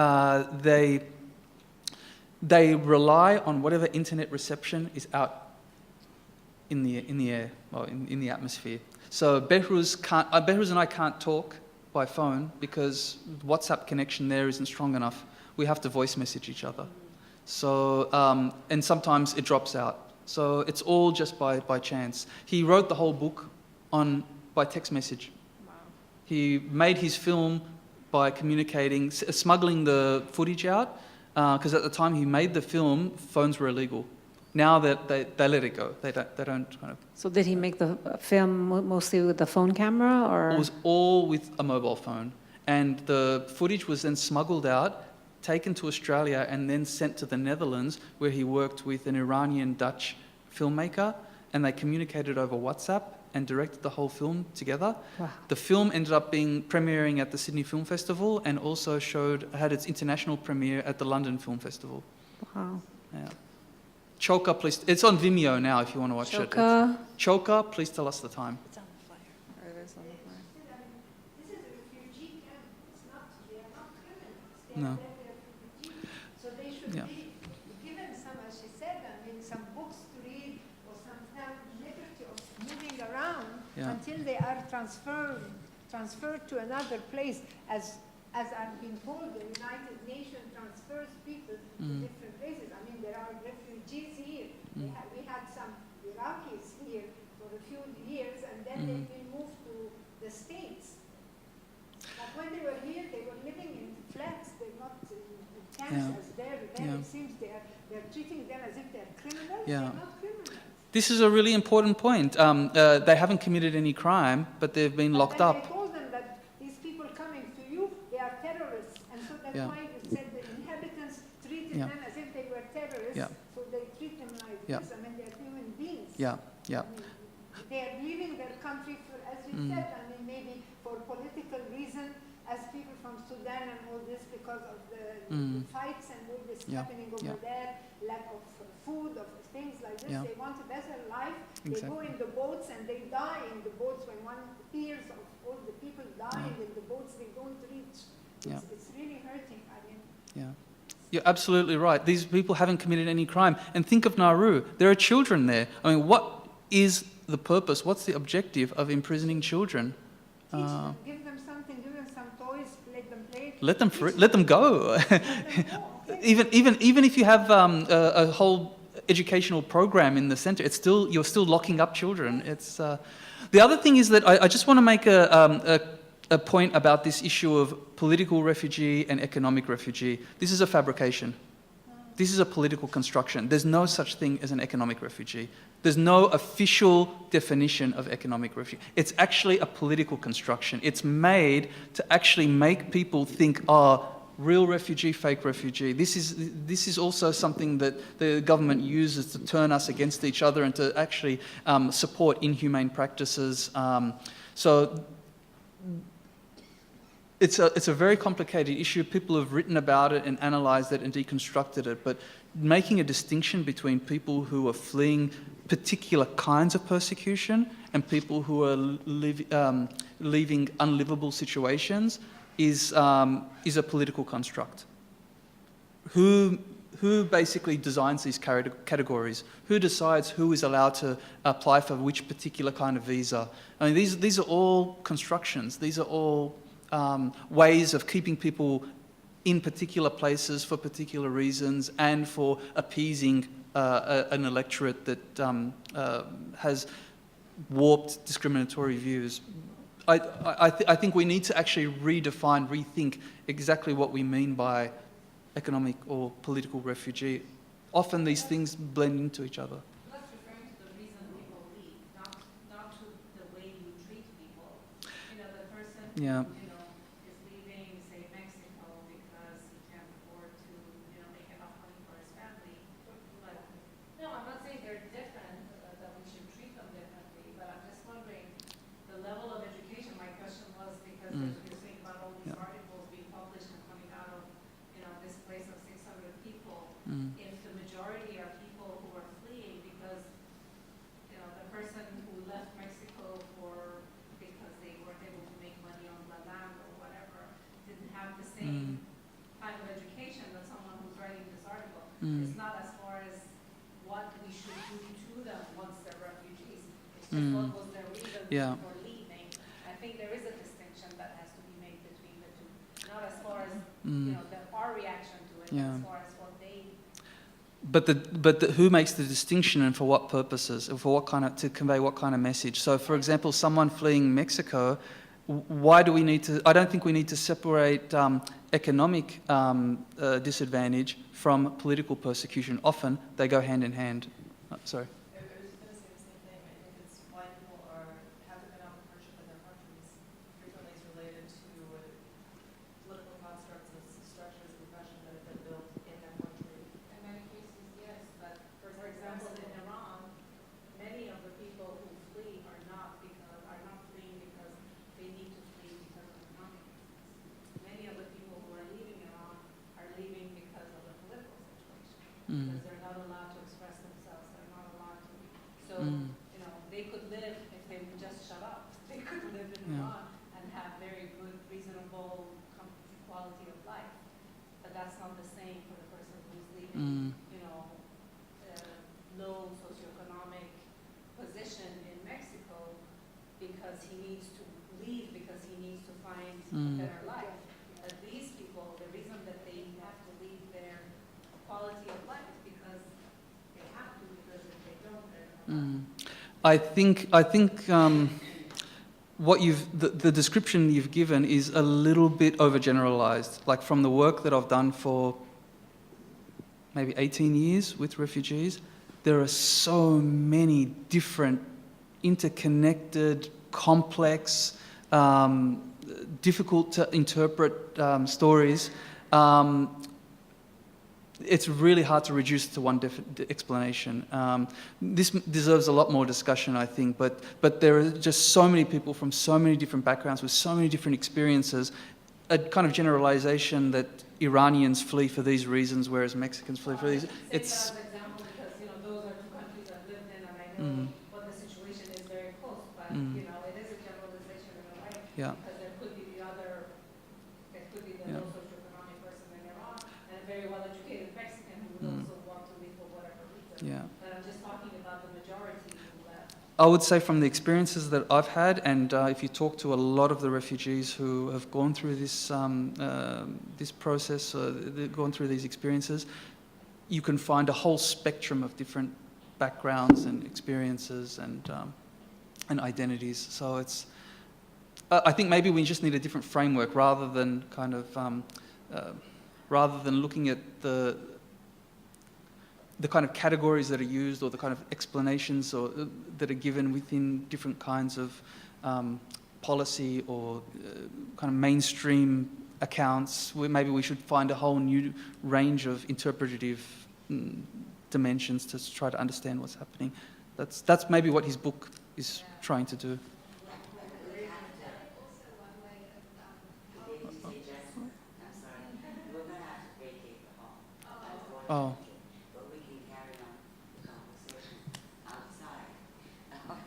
Speaker 2: they rely on whatever internet reception is out in the air, or in the atmosphere. So Behrouz and I can't talk by phone because WhatsApp connection there isn't strong enough. We have to voice message each other. So, and sometimes it drops out. So it's all just by chance. He wrote the whole book by text message. Wow. He made his film by communicating, smuggling the footage out, because at the time he made the film, phones were illegal. Now that they let it go, they don't kind of.
Speaker 5: So did he make the film mostly with the phone camera, or?
Speaker 2: It was all with a mobile phone, and the footage was then smuggled out, taken to Australia, and then sent to the Netherlands, where he worked with an Iranian-Dutch filmmaker, and they communicated over WhatsApp and directed the whole film together.
Speaker 5: Wow.
Speaker 2: The film ended up premiering at the Sydney Film Festival, and also had its international premiere at the London Film Festival.
Speaker 5: Wow.
Speaker 2: Yeah. Choka, please. It's on Vimeo now if you want to watch it. Choka, please tell us the time.
Speaker 5: It's on the flyer. It is on the flyer.
Speaker 9: This is a refugee camp. They are not criminals.
Speaker 2: No.
Speaker 9: They're refugees. So they should be given some, as she said, some books to read, or some liberty of moving around until they are transferred to another place. As I've been told, the United Nations transfers people to different places. There are refugees here. We had some Iraqis here for a few years, and then they've been moved to the States. But when they were here, they were living in flats. They're not in camps as there. Then it seems they're treating them as if they're criminals.
Speaker 2: Yeah.
Speaker 9: They're not criminals.
Speaker 2: This is a really important point. They haven't committed any crime, but they've been locked up.
Speaker 9: I told them that these people coming to you, they are terrorists, and so that's why you said the inhabitants treated them as if they were terrorists.
Speaker 2: Yeah.
Speaker 9: So they treat them like this. They're human beings.
Speaker 2: Yeah, yeah.
Speaker 9: They are leaving their country for, as you said, maybe for political reason, as people from Sudan and all this, because of the fights and all this happening over there, lack of food, of things like this. They want a better life. They go in the boats and they die in the boats. When one hears of all the people dying in the boats, they don't reach. It's really hurting.
Speaker 2: You're absolutely right. These people haven't committed any crime. And think of Nauru. There are children there. What is the purpose? What's the objective of imprisoning children?
Speaker 9: Teach them, give them something, give them some toys, let them play.
Speaker 2: Let them go. even if you have a whole educational program in the center, you're still locking up children. It's the other thing is that I just want to make a point about this issue of political refugee and economic refugee. This is a fabrication. This is a political construction. There's no such thing as an economic refugee. There's no official definition of economic refugee. It's actually a political construction. It's made to actually make people think, real refugee, fake refugee. This is also something that the government uses to turn us against each other and to actually support inhumane practices. So it's a very complicated issue. People have written about it and analysed it and deconstructed it, but making a distinction between people who are fleeing particular kinds of persecution and people who are leaving unlivable situations is a political construct. Who basically designs these categories? Who decides who is allowed to apply for which particular kind of visa? These are all constructions. These are all ways of keeping people in particular places for particular reasons and for appeasing an electorate that has warped discriminatory views. I think we need to actually rethink exactly what we mean by economic or political refugee. often these things blend into each other.
Speaker 11: That's referring to the reason people leave, not to the way you treat people. You know, the person
Speaker 2: Yeah.
Speaker 11: you know, is leaving, say, Mexico because he can't afford to, you know, make enough money for his family. But no, I'm not saying they're different, that we should treat them differently, but I'm just wondering the level of education. My question was because you're saying about all these articles being published and coming out of, you know, this place of 600 people. If the majority are people who are fleeing because, you know, the person who left Mexico because they weren't able to make money on the land or whatever, didn't have the same kind of education that someone who's writing this article. It's not as far as what we should do to them once they're refugees. It's just what was their reason for leaving. I think there is a distinction that has to be made between the two. Not as far as, you know, our reaction to it, as far as what they.
Speaker 2: But who makes the distinction and for what purposes, and for what kind of, to convey what kind of message? So, for example, someone fleeing Mexico, why do we need to? I don't think we need to separate economic disadvantage from political persecution. Often they go hand in hand. Sorry.
Speaker 6: I was going to say the same thing. I think it's why people have economic hardship in their countries. Frequently it's related to political constructs and structures of oppression that have been built in that country.
Speaker 11: In many cases, yes, but for example, in Iran, many of the people who flee are not fleeing because they need to flee because of economic reasons. Many of the people who are leaving Iran are leaving because of the political situation, because they're not allowed to express themselves, they're not allowed to. So, you know, they could live if they would just shut up. They could live in Iran and have very good, reasonable quality of life. But that's not the same for the person who's leaving, you know, low socioeconomic position in Mexico because he needs to leave because he needs to find a better life. These people, the reason that they have to leave their quality of life is because they have to, because if they don't, they're not.
Speaker 2: I think what the description you've given is a little bit overgeneralized. Like from the work that I've done for maybe 18 years with refugees, there are so many different, interconnected, complex, difficult to interpret stories. It's really hard to reduce to one explanation. This deserves a lot more discussion, I think, but there are just so many people from so many different backgrounds with so many different experiences. A kind of generalization that Iranians flee for these reasons, whereas Mexicans flee for these. It's.
Speaker 11: As an example, because you know those are two countries I've lived in, and I know what the situation is very close. But you know, it is a generalization in a way, because there could be the low socioeconomic person in Iran and a very well-educated Mexican who would also want to leave for whatever reason. But I'm just talking about the majority who left.
Speaker 2: I would say from the experiences that I've had, and if you talk to a lot of the refugees who have gone through this this process, they've gone through these experiences, you can find a whole spectrum of different backgrounds and experiences and identities. So it's, I think maybe we just need a different framework rather than kind of rather than looking at the kind of categories that are used or the kind of explanations or that are given within different kinds of policy or kind of mainstream accounts. Maybe we should find a whole new range of interpretative dimensions to try to understand what's happening. That's maybe what his book is trying to do. Oh.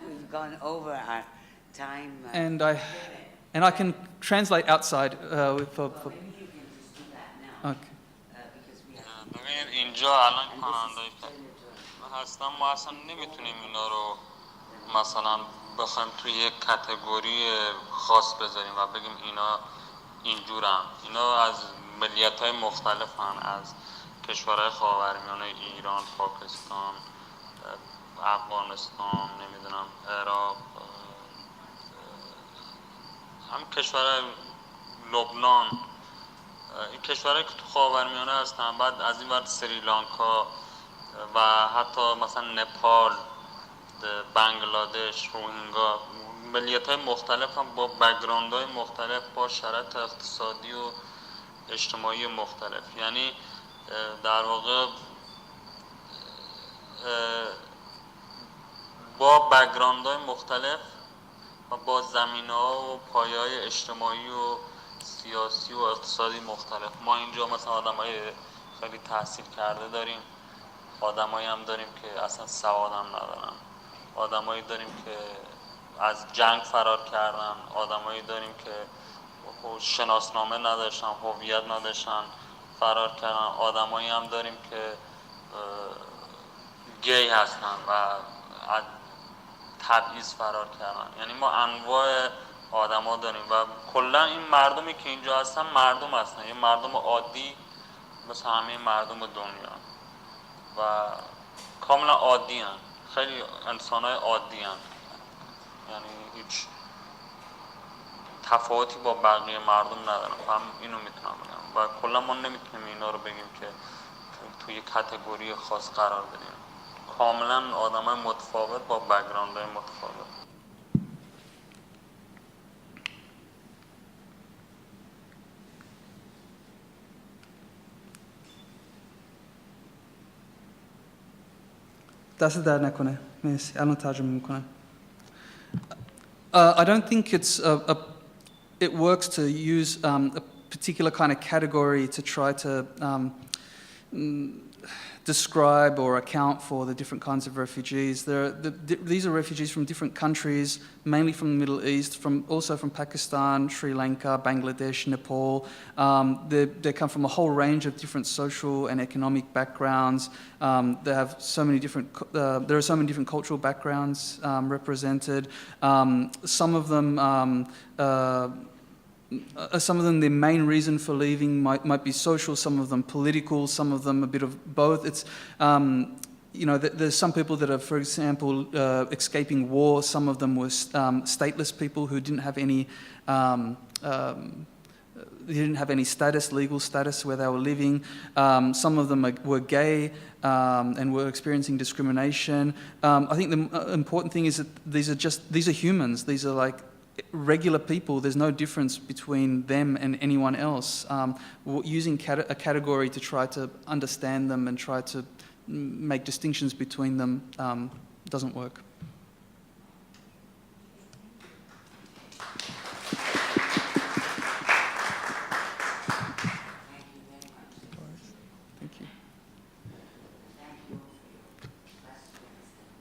Speaker 1: We've gone over our time.
Speaker 2: And I can translate outside for.
Speaker 1: Maybe you can just do that now.
Speaker 2: Okay.
Speaker 1: Because we have.
Speaker 3: ببین اینجا الان خواننده‌ای که هستم ما اصلا نمیتونیم اینا رو مثلا بخوایم توی یک کاتگوری خاص بذاریم و بگیم اینا اینجورن. اینا از ملیت‌های مختلفن، از کشورهای خاورمیانه، ایران، پاکستان، افغانستان، نمیدونم عراق، هم کشورهای لبنان، این کشورهایی که تو خاورمیانه هستن. بعد از این ور سریلانکا، و حتی مثلا نپال، بنگلادش، روهینگا، ملیت های مختلف هم با بک‌گراند های مختلف، با شرایط اقتصادی و اجتماعی مختلف. یعنی در واقع با بک‌گراند های مختلف و با زمینه‌ها و پایه‌های اجتماعی و سیاسی و اقتصادی مختلف. ما اینجا مثلا آدمای خیلی تحصیل کرده داریم، آدمایی هم داریم که اصلا سواد هم ندارن، آدمایی داریم که از جنگ فرار کردن، آدمایی داریم که شناسنامه نداشتن، هویت نداشتن، فرار کردن، آدمایی هم داریم که گی هستن و از تبعیض فرار کردن. یعنی ما انواع آدما داریم و کلا این مردمی که اینجا هستن مردم هستن، یه مردم عادی مثل همه مردم دنیا و کاملا عادی هن. خیلی انسان‌های عادی هن. یعنی هیچ تفاوتی با بقیه مردم ندارن. هم اینو میتونم بگم و کلا ما نمیتونیم اینا رو بگیم که توی کاتگوری خاص قرار بدیم. کاملا آدمای متفاوت با بک‌گراندهای متفاوت.
Speaker 2: دست در نکنه. مرسی. الان ترجمه میکنم. I don't think it works to use a particular kind of category to try to describe or account for the different kinds of refugees. These are refugees from different countries, mainly from the Middle East, also from Pakistan, Sri Lanka, Bangladesh, Nepal. They come from a whole range of different social and economic backgrounds. They have so many different. There are so many different cultural backgrounds represented. Some of them. Some of them, their main reason for leaving might be social, some of them political, some of them a bit of both. It's, you know, there's some people that are, for example, escaping war. Some of them were stateless people who didn't have any status, legal status where they were living. Some of them were gay and were experiencing discrimination. I think the important thing is that these are humans. These are like regular people. There's no difference between them and anyone else. Using a category to try to understand them and try to make distinctions between them doesn't work. Thank you.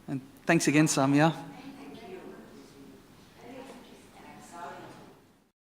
Speaker 2: And thanks again, Samia.